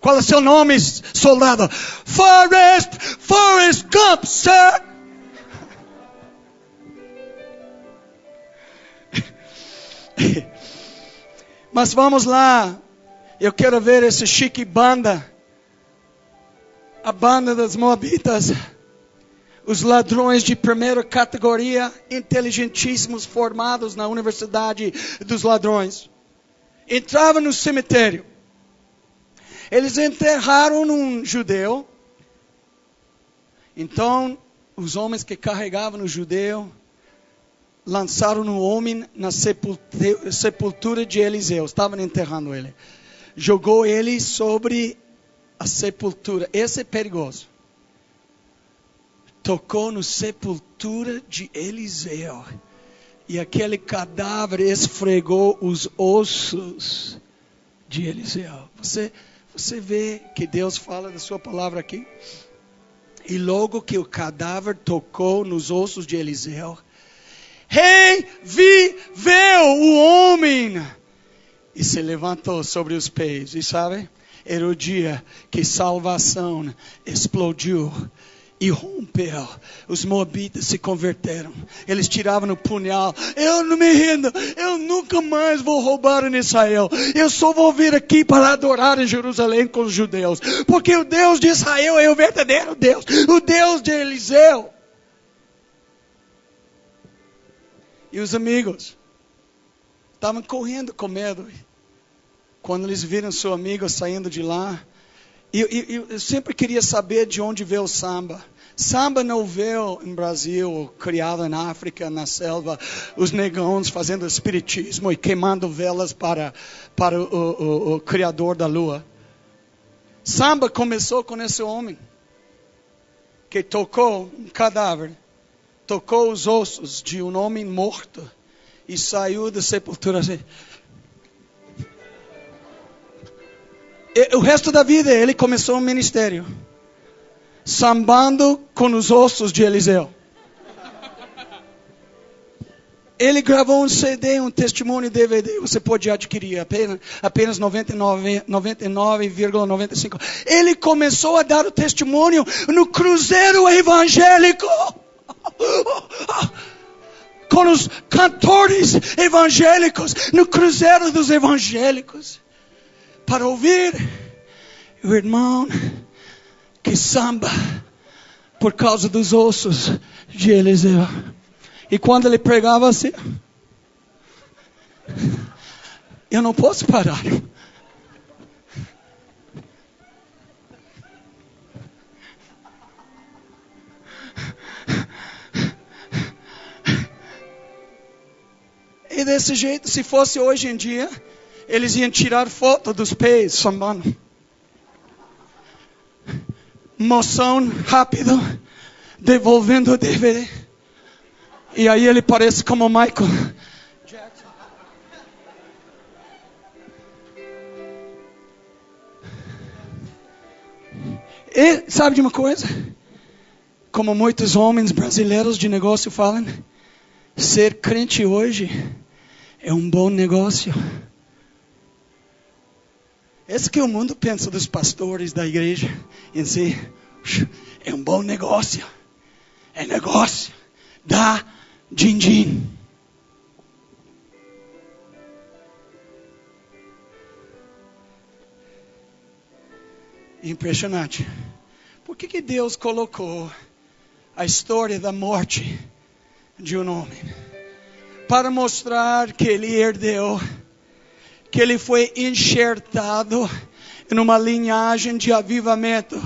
S2: Qual é seu nome, soldado? Forrest Gump, sir. Mas vamos lá. Eu quero ver essa chique banda. A banda dos Moabitas. Os ladrões de primeira categoria, inteligentíssimos, formados na Universidade dos Ladrões. Entravam no cemitério. Eles enterraram um judeu. Então, os homens que carregavam o judeu lançaram um homem na sepultura de Eliseu. Estavam enterrando ele. Jogou ele sobre a sepultura. Esse é perigoso. Tocou na sepultura de Eliseu. E aquele cadáver esfregou os ossos de Eliseu. Você vê que Deus fala da sua palavra aqui? E logo que o cadáver tocou nos ossos de Eliseu, reviveu o homem. E se levantou sobre os pés. E sabe? Era o dia que salvação explodiu. E rompeu. Os moabitas se converteram. Eles tiravam o punhal. Eu não me rendo. Eu nunca mais vou roubar em Israel. Eu só vou vir aqui para adorar em Jerusalém com os judeus. Porque o Deus de Israel é o verdadeiro Deus. O Deus de Eliseu. E os amigos estavam correndo com medo. Quando eles viram seu amigo saindo de lá. Eu sempre queria saber de onde veio o samba. Samba não veio em Brasil, criado na África, na selva, os negões fazendo espiritismo e queimando velas para o Criador da Lua. Samba começou com esse homem que tocou um cadáver, tocou os ossos de um homem morto e saiu da sepultura assim. O resto da vida ele começou um ministério. Sambando com os ossos de Eliseu. Ele gravou um CD, um testemunho DVD. Você pode adquirir apenas 99,95. Ele começou a dar o testemunho no cruzeiro evangélico. Com os cantores evangélicos. No cruzeiro dos evangélicos. Para ouvir o irmão que samba por causa dos ossos de Eliseu. E quando ele pregava assim, eu não posso parar. E desse jeito, se fosse hoje em dia, eles iam tirar foto dos pés sambando. Moção rápido, devolvendo o DVD. E aí ele parece como Michael Jackson. E sabe de uma coisa? Como muitos homens brasileiros de negócio falam, ser crente hoje é um bom negócio. Esse que o mundo pensa dos pastores da igreja em si. É um bom negócio. É negócio. Dá din-din. Impressionante. Por que Deus colocou a história da morte de um homem? Para mostrar que ele herdeu, que ele foi enxertado em uma linhagem de avivamento.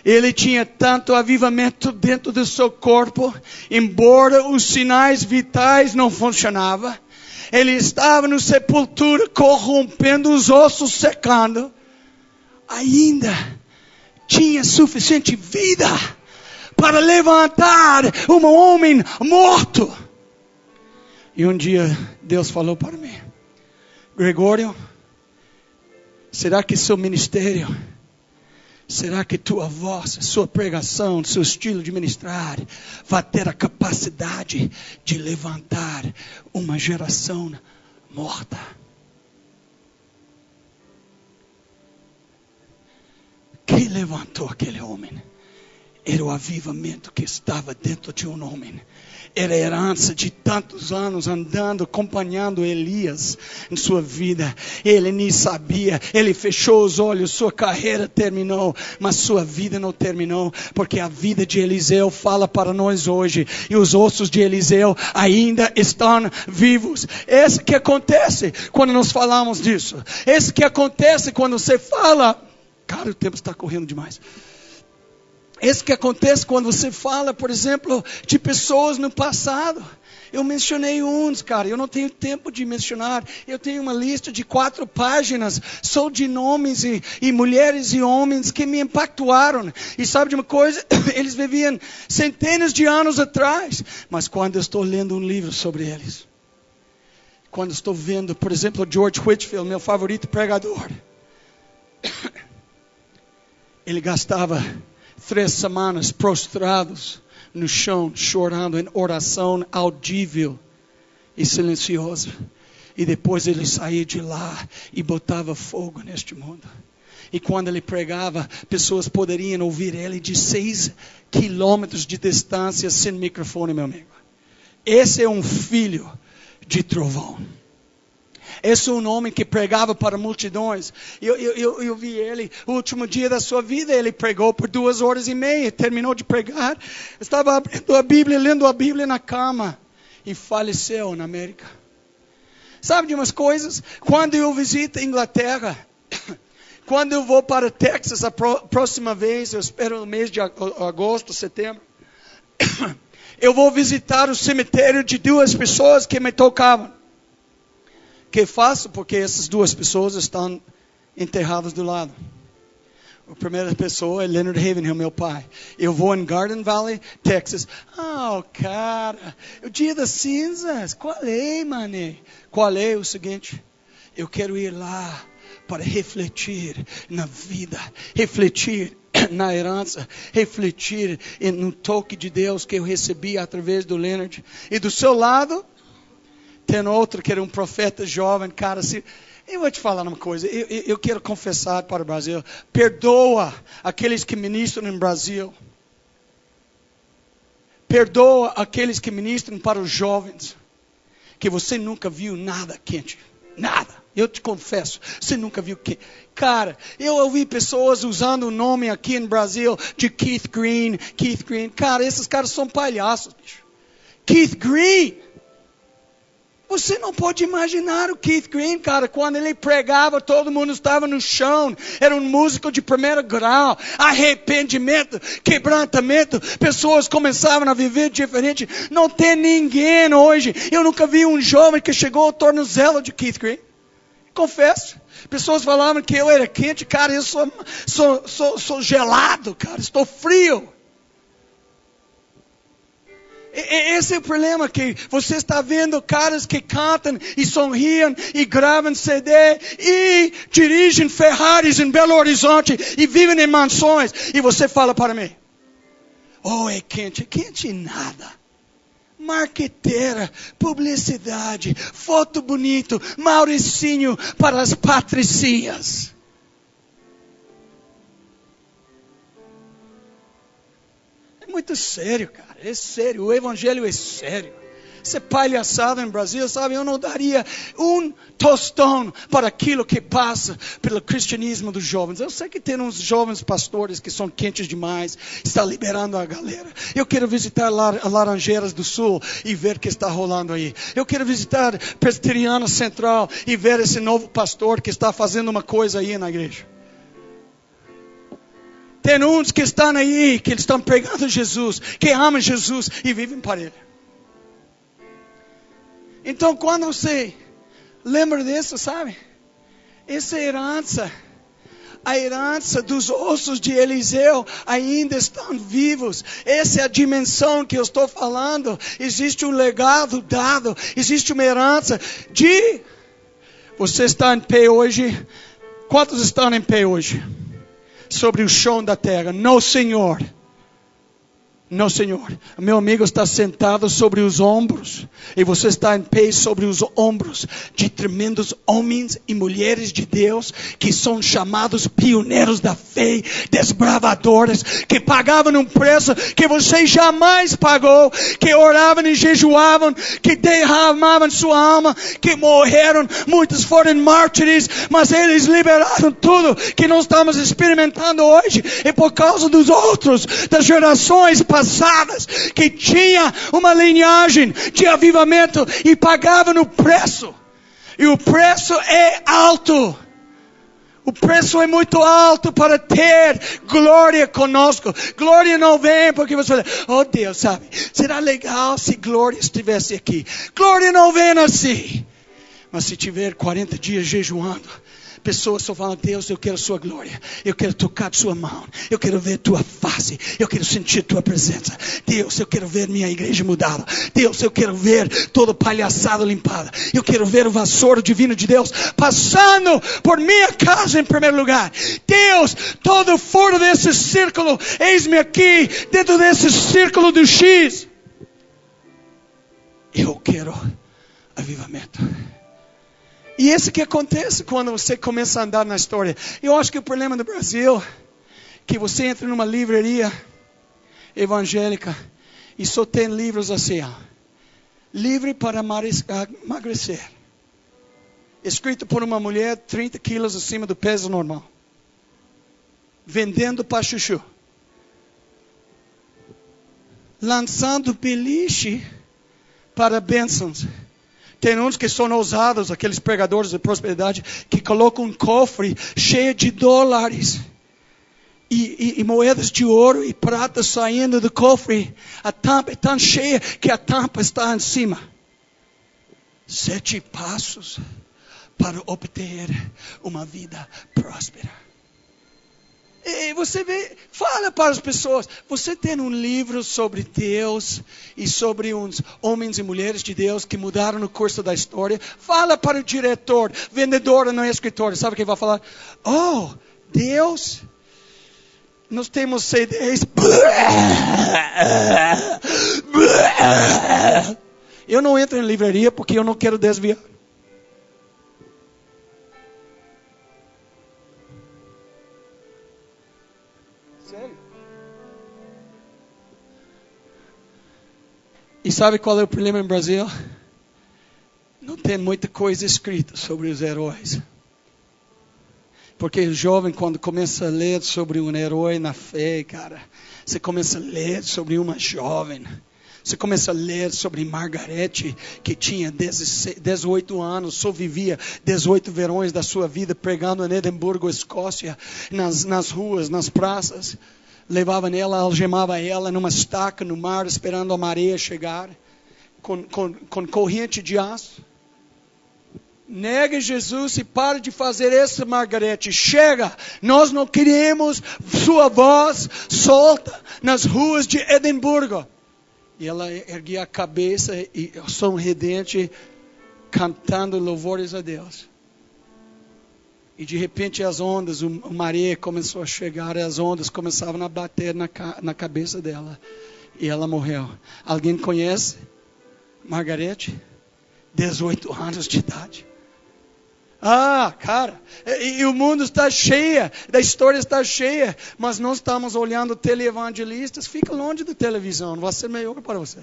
S2: Ele tinha tanto avivamento dentro do seu corpo, embora os sinais vitais não funcionavam. Ele estava no sepultura, corrompendo os ossos, secando. Ainda tinha suficiente vida para levantar um homem morto. E um dia Deus falou para mim: Gregório, será que seu ministério, será que tua voz, sua pregação, seu estilo de ministrar vai ter a capacidade de levantar uma geração morta? que levantou aquele homem era o avivamento que estava dentro de um homem. Era a herança de tantos anos andando, acompanhando Elias em sua vida. Ele nem sabia, ele fechou os olhos, sua carreira terminou, mas sua vida não terminou, porque a vida de Eliseu fala para nós hoje, e os ossos de Eliseu ainda estão vivos. Esse que acontece quando nós falamos disso. Esse que acontece quando você fala, cara, o tempo está correndo demais. Esse que acontece quando você fala, por exemplo, de pessoas no passado. Eu mencionei uns, cara, eu não tenho tempo de mencionar. Eu tenho uma lista de 4 páginas só de nomes e mulheres e homens que me impactaram. E sabe de uma coisa? Eles viviam centenas de anos atrás. Mas quando eu estou lendo um livro sobre eles, quando estou vendo, por exemplo, George Whitefield, meu favorito pregador, ele gastava 3 semanas prostrados no chão, chorando em oração audível e silenciosa. E depois ele saía de lá e botava fogo neste mundo. E quando ele pregava, pessoas poderiam ouvir ele de 6 quilômetros de distância sem microfone, meu amigo. Esse é um filho de trovão. Esse é um homem que pregava para multidões. Eu vi ele, o último dia da sua vida, ele pregou por 2h30, terminou de pregar, estava abrindo a Bíblia, lendo a Bíblia na cama, e faleceu na América. Sabe de umas coisas? Quando eu visito a Inglaterra, quando eu vou para Texas a próxima vez, eu espero no mês de agosto, setembro, eu vou visitar o cemitério de 2 pessoas que me tocavam. Que faço? Porque essas 2 pessoas estão enterradas do lado. A primeira pessoa é Leonard Ravenhill, meu pai. Eu vou em Garden Valley, Texas. Cara, o dia das cinzas. Qual é, mané? Qual é o seguinte? Eu quero ir lá para refletir na vida, refletir na herança, refletir no toque de Deus que eu recebi através do Leonard. E do seu lado, tem outro que era um profeta jovem, cara. Eu vou te falar uma coisa. Eu quero confessar para o Brasil. Perdoa aqueles que ministram no Brasil. Perdoa aqueles que ministram para os jovens. Que você nunca viu nada quente. Nada. Eu te confesso. Você nunca viu quente. Cara, eu ouvi pessoas usando o nome aqui no Brasil de Keith Green. Keith Green. Cara, esses caras são palhaços, bicho. Keith Green. Você não pode imaginar o Keith Green, cara, quando ele pregava, todo mundo estava no chão. Era um músico de primeiro grau. Arrependimento, quebrantamento. Pessoas começavam a viver diferente. Não tem ninguém hoje. Eu nunca vi um jovem que chegou ao tornozelo de Keith Green. Confesso. Pessoas falavam que eu era quente. Cara, eu sou gelado, cara. Estou frio. Esse é o problema, que você está vendo caras que cantam e sorriem e gravam CD e dirigem Ferraris em Belo Horizonte e vivem em mansões. E você fala para mim, é quente. Quente nada. Marqueteira, publicidade, foto bonito, Mauricinho para as patricinhas. Muito sério, cara. É sério. O evangelho é sério. Isso é palhaçada no Brasil, sabe? Eu não daria um tostão para aquilo que passa pelo cristianismo dos jovens. Eu sei que tem uns jovens pastores que são quentes demais. Está liberando a galera. Eu quero visitar Laranjeiras do Sul e ver o que está rolando aí. Eu quero visitar Presbiteriana Central e ver esse novo pastor que está fazendo uma coisa aí na igreja. Tem uns que estão aí, que eles estão pregando Jesus, que amam Jesus e vivem para Ele. Então, quando você lembra disso, sabe? Essa herança, a herança dos ossos de Eliseu ainda estão vivos. Essa é a dimensão que eu estou falando. Existe um legado dado, existe uma herança de... Você está em pé hoje? Quantos estão em pé hoje? Sobre o chão da terra. Não, Senhor. Não, Senhor. Meu amigo está sentado sobre os ombros. E você está em pé sobre os ombros de tremendos homens e mulheres de Deus, que são chamados pioneiros da fé, desbravadores, que pagavam um preço que você jamais pagou, que oravam e jejuavam, que derramavam sua alma, que morreram. Muitos foram mártires, mas eles liberaram tudo que nós estamos experimentando hoje. E por causa dos outros, das gerações passadas, que tinha uma linhagem de avivamento e pagavam o preço. E o preço é alto. O preço é muito alto para ter glória conosco. Glória não vem porque você fala, oh Deus, sabe, será legal se glória estivesse aqui. Glória não vem assim. Mas se tiver 40 dias jejuando, pessoas só falam, Deus, eu quero sua glória. Eu quero tocar sua mão. Eu quero ver tua face. Eu quero sentir tua presença. Deus, eu quero ver minha igreja mudada. Deus, eu quero ver toda palhaçada limpada. Eu quero ver o vassouro divino de Deus passando por minha casa em primeiro lugar. Deus, todo fora desse círculo, eis-me aqui, dentro desse círculo do X. Eu quero avivamento. E isso que acontece quando você começa a andar na história. Eu acho que o problema do Brasil é que você entra numa livraria evangélica e só tem livros assim, ó, livre para emagrecer, escrito por uma mulher 30 quilos acima do peso normal, vendendo para chuchu, lançando beliche para bênçãos. Tem uns que são ousados, aqueles pregadores de prosperidade, que colocam um cofre cheio de dólares e moedas de ouro e prata saindo do cofre. A tampa é tão cheia que a tampa está em cima. 7 passos para obter uma vida próspera. E você vê, fala para as pessoas, você tem um livro sobre Deus e sobre uns homens e mulheres de Deus que mudaram no curso da história. Fala para o diretor, vendedor não é escritor, sabe quem vai falar? Oh, Deus, nós temos CDs. Eu não entro em livraria porque eu não quero desviar. E sabe qual é o problema em Brasil? Não tem muita coisa escrita sobre os heróis. Porque o jovem, quando começa a ler sobre um herói na fé, cara, você começa a ler sobre uma jovem. Você começa a ler sobre Margarete, que tinha 18 anos, só vivia 18 verões da sua vida pregando em Edimburgo, Escócia, nas ruas, nas praças. Levava nela, algemava ela numa estaca no mar, esperando a maré chegar, com corrente de aço. Nega Jesus e para de fazer isso, Margarete. Chega, nós não queremos sua voz solta nas ruas de Edimburgo. E ela erguia a cabeça e sorridente, cantando louvores a Deus. E de repente as ondas, o maré começou a chegar, e as ondas começavam a bater na cabeça dela. E ela morreu. Alguém conhece Margarete? 18 anos de idade. Ah, cara, e o mundo está cheio, a história está cheia, mas nós estamos olhando teleevangelistas. Fica longe da televisão, vai ser melhor para você.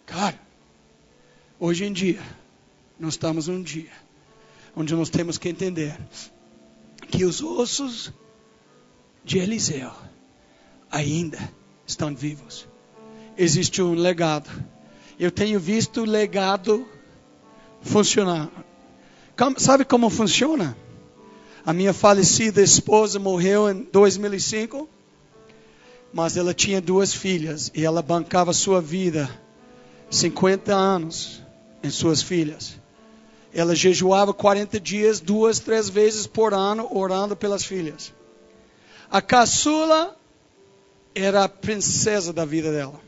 S2: Cara, hoje em dia, nós estamos num dia onde nós temos que entender que os ossos de Eliseu ainda estão vivos. Existe um legado. Eu tenho visto o legado funcionar. Sabe como funciona? A minha falecida esposa morreu em 2005, mas ela tinha 2 filhas e ela bancava sua vida 50 anos em suas filhas. Ela jejuava 40 dias, 2, 3 vezes por ano, orando pelas filhas. A caçula era a princesa da vida dela.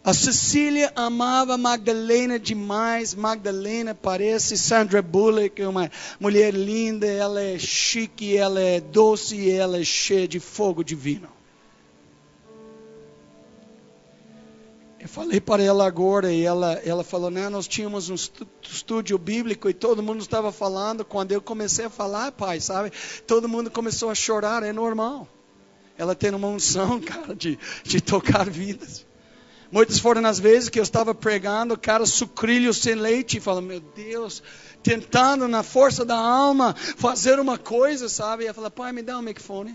S2: A Cecília amava Magdalena demais. Magdalena parece Sandra Bullock, uma mulher linda. Ela é chique, ela é doce, ela é cheia de fogo divino. Eu falei para ela agora e ela falou, não, nós tínhamos um estúdio bíblico e todo mundo estava falando. Quando eu comecei a falar, pai, sabe? Todo mundo começou a chorar, é normal. Ela tem uma unção, cara, de tocar vidas. Muitas foram as vezes que eu estava pregando, cara, sucrilho sem leite, e falando, meu Deus, tentando na força da alma fazer uma coisa, sabe? E ela fala, pai, me dá um microfone.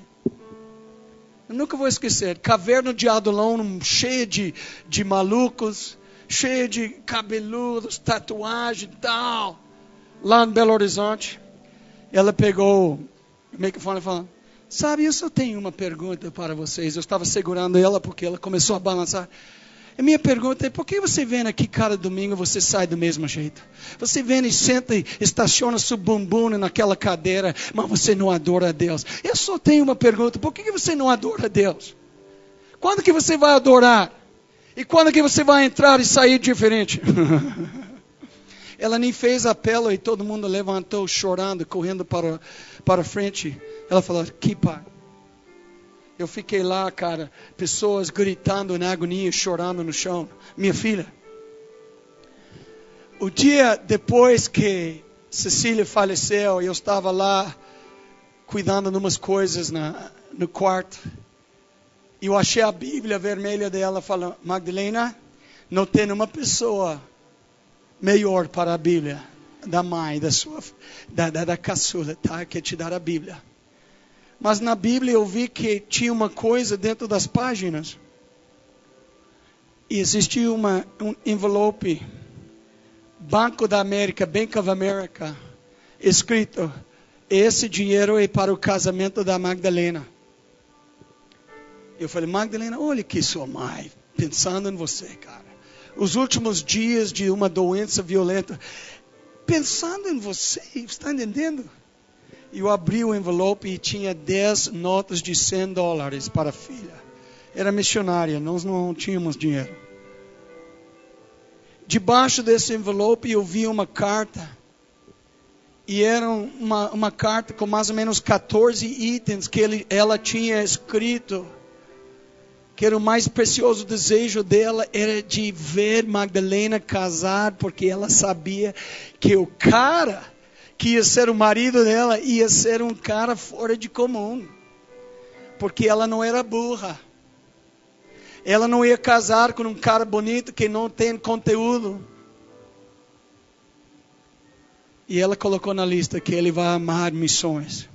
S2: Eu nunca vou esquecer, caverna de Adulão, cheia de malucos, cheia de cabeludos, tatuagem e tal, lá em Belo Horizonte. Ela pegou o microfone e falou, sabe, eu só tenho uma pergunta para vocês. Eu estava segurando ela porque ela começou a balançar. A minha pergunta é, por que você vem aqui cada domingo e você sai do mesmo jeito? Você vem e senta e estaciona seu bumbum naquela cadeira, mas você não adora a Deus. Eu só tenho uma pergunta, por que você não adora a Deus? Quando que você vai adorar? E quando que você vai entrar e sair diferente? Ela nem fez apelo e todo mundo levantou chorando, correndo para frente. Ela falou, que pai. Eu fiquei lá, cara, pessoas gritando na agonia, chorando no chão. Minha filha. O dia depois que Cecília faleceu, eu estava lá cuidando de umas coisas no quarto. E eu achei a Bíblia vermelha dela falando, Magdalena, não tem uma pessoa melhor para a Bíblia, da mãe, da caçula, tá? Que te dar a Bíblia. Mas na Bíblia eu vi que tinha uma coisa dentro das páginas. E existia um envelope, Banco da América, Bank of America, escrito, esse dinheiro é para o casamento da Magdalena. Eu falei, Magdalena, olha que sua mãe, pensando em você, cara. Os últimos dias de uma doença violenta, pensando em você, está entendendo? Eu abri o envelope e tinha 10 notas de $100 para a filha. Era missionária, nós não tínhamos dinheiro. Debaixo desse envelope eu vi uma carta. E era uma carta com mais ou menos 14 itens que ela tinha escrito. Que era o mais precioso desejo dela, era de ver Magdalena casar, porque ela sabia que o cara que ia ser o marido dela, ia ser um cara fora de comum. Porque ela não era burra. Ela não ia casar com um cara bonito que não tem conteúdo. E ela colocou na lista que ele vai amar missões.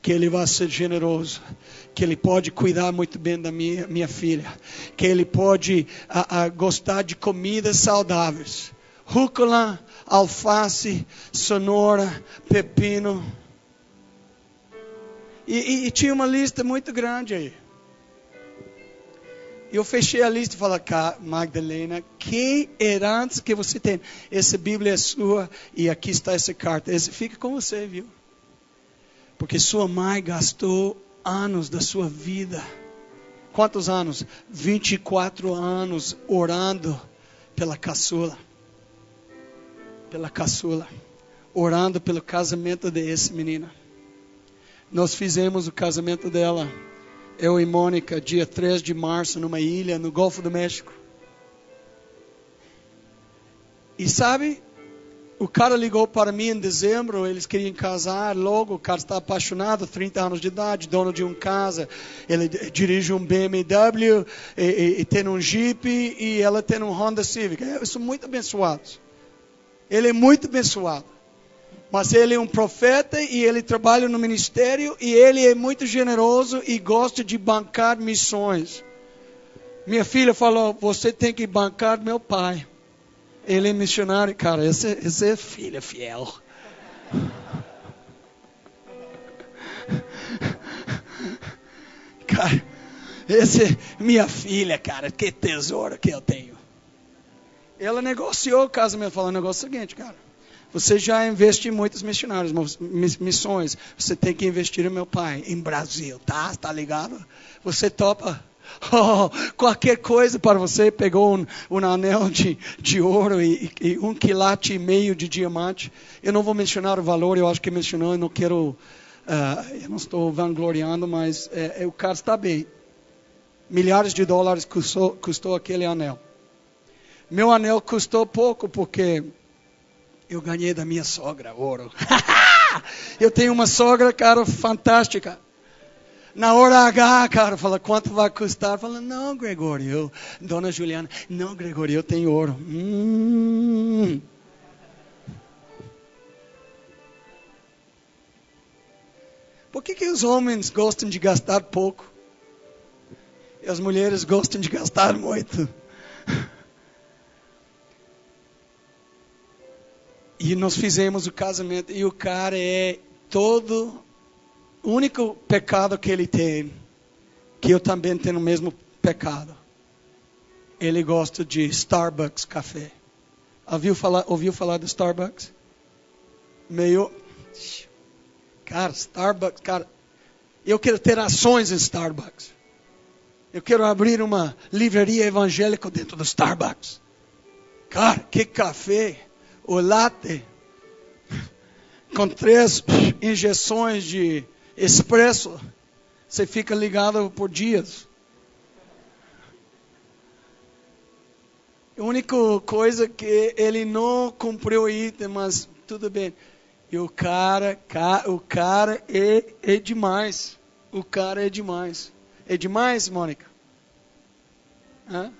S2: Que ele vai ser generoso. Que ele pode cuidar muito bem da minha filha. Que ele pode gostar de comidas saudáveis. Rúcula, alface, cenoura, pepino. E tinha uma lista muito grande aí. Eu fechei a lista e falei, Magdalena, que herança que você tem? Essa Bíblia é sua e aqui está essa carta. Esse fica com você, viu? Porque sua mãe gastou anos da sua vida. Quantos anos? 24 anos orando pela caçula. Orando pelo casamento desse menino. Nós fizemos o casamento dela, eu e Mônica, dia 3 de março, numa ilha no Golfo do México. E sabe, o cara ligou para mim em dezembro, eles queriam casar logo, o cara está apaixonado, 30 anos de idade, dono de uma casa, ele dirige um BMW, e tem um Jeep, e ela tem um Honda Civic. Eles são muito abençoados. Ele é muito abençoado. Mas ele é um profeta e ele trabalha no ministério e ele é muito generoso e gosta de bancar missões. Minha filha falou, você tem que bancar meu pai. Ele é missionário. Cara, esse é filha fiel. Cara, essa é minha filha, cara. Que tesouro que eu tenho. Ela negociou o casamento, falando o negócio seguinte, cara. Você já investe em muitos missionários, missões. Você tem que investir em meu pai, em Brasil, tá? Tá ligado? Você topa Oh, qualquer coisa para você. Pegou um anel de ouro e 1,5 kg de diamante. Eu não vou mencionar o valor, eu acho que mencionou, eu não quero, eu não estou vangloriando, mas o cara está bem. Milhares de dólares custou aquele anel. Meu anel custou pouco porque eu ganhei da minha sogra ouro. Eu tenho uma sogra, cara, fantástica. Na hora H, cara, fala, quanto vai custar? Fala, não, Gregório, Dona Juliana, não, Gregório, eu tenho ouro. Por que os homens gostam de gastar pouco? E as mulheres gostam de gastar muito? E nós fizemos o casamento, e o cara o único pecado que ele tem, que eu também tenho o mesmo pecado. Ele gosta de Starbucks café. Ouviu falar do Starbucks? Cara, Starbucks, cara. Eu quero ter ações em Starbucks. Eu quero abrir uma livraria evangélica dentro do Starbucks. Cara, que café. O latte. Com 3 injeções de espresso. Você fica ligado por dias. A única coisa que ele não cumpriu o item, mas tudo bem. E o cara é demais. O cara é demais. É demais, Mônica? Hã?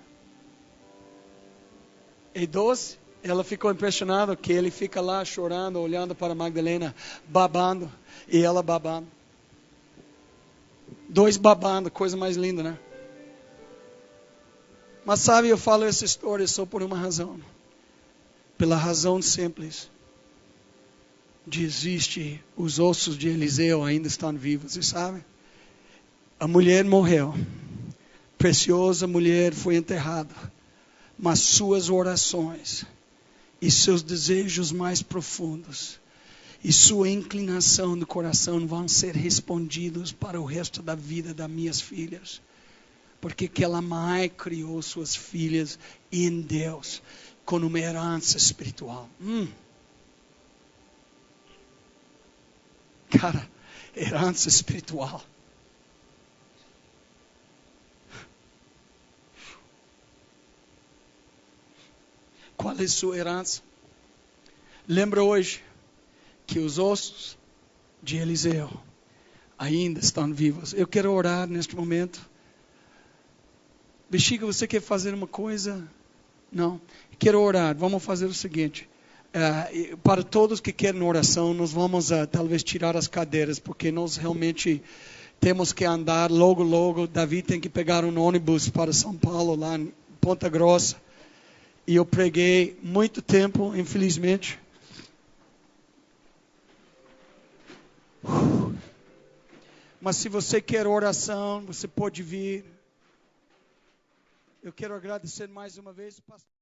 S2: É doce? Ela ficou impressionada que ele fica lá chorando, olhando para Magdalena, babando. E ela babando. 2 babando, coisa mais linda, né? Mas sabe, eu falo essa história só por uma razão. Pela razão simples. Os ossos de Eliseu ainda estão vivos, e sabe? A mulher morreu. Preciosa mulher foi enterrada. Mas suas orações e seus desejos mais profundos e sua inclinação do coração vão ser respondidos para o resto da vida das minhas filhas. Porque aquela mãe criou suas filhas em Deus com uma herança espiritual. Cara, herança espiritual. Qual é a sua herança? Lembra hoje que os ossos de Eliseu ainda estão vivos. Eu quero orar neste momento. Bexiga, você quer fazer uma coisa? Não. Quero orar. Vamos fazer o seguinte. Para todos que querem oração, nós vamos talvez tirar as cadeiras, porque nós realmente temos que andar logo. Davi tem que pegar um ônibus para São Paulo, lá em Ponta Grossa. E eu preguei muito tempo, infelizmente. Mas se você quer oração, você pode vir. Eu quero agradecer mais uma vez, pastor.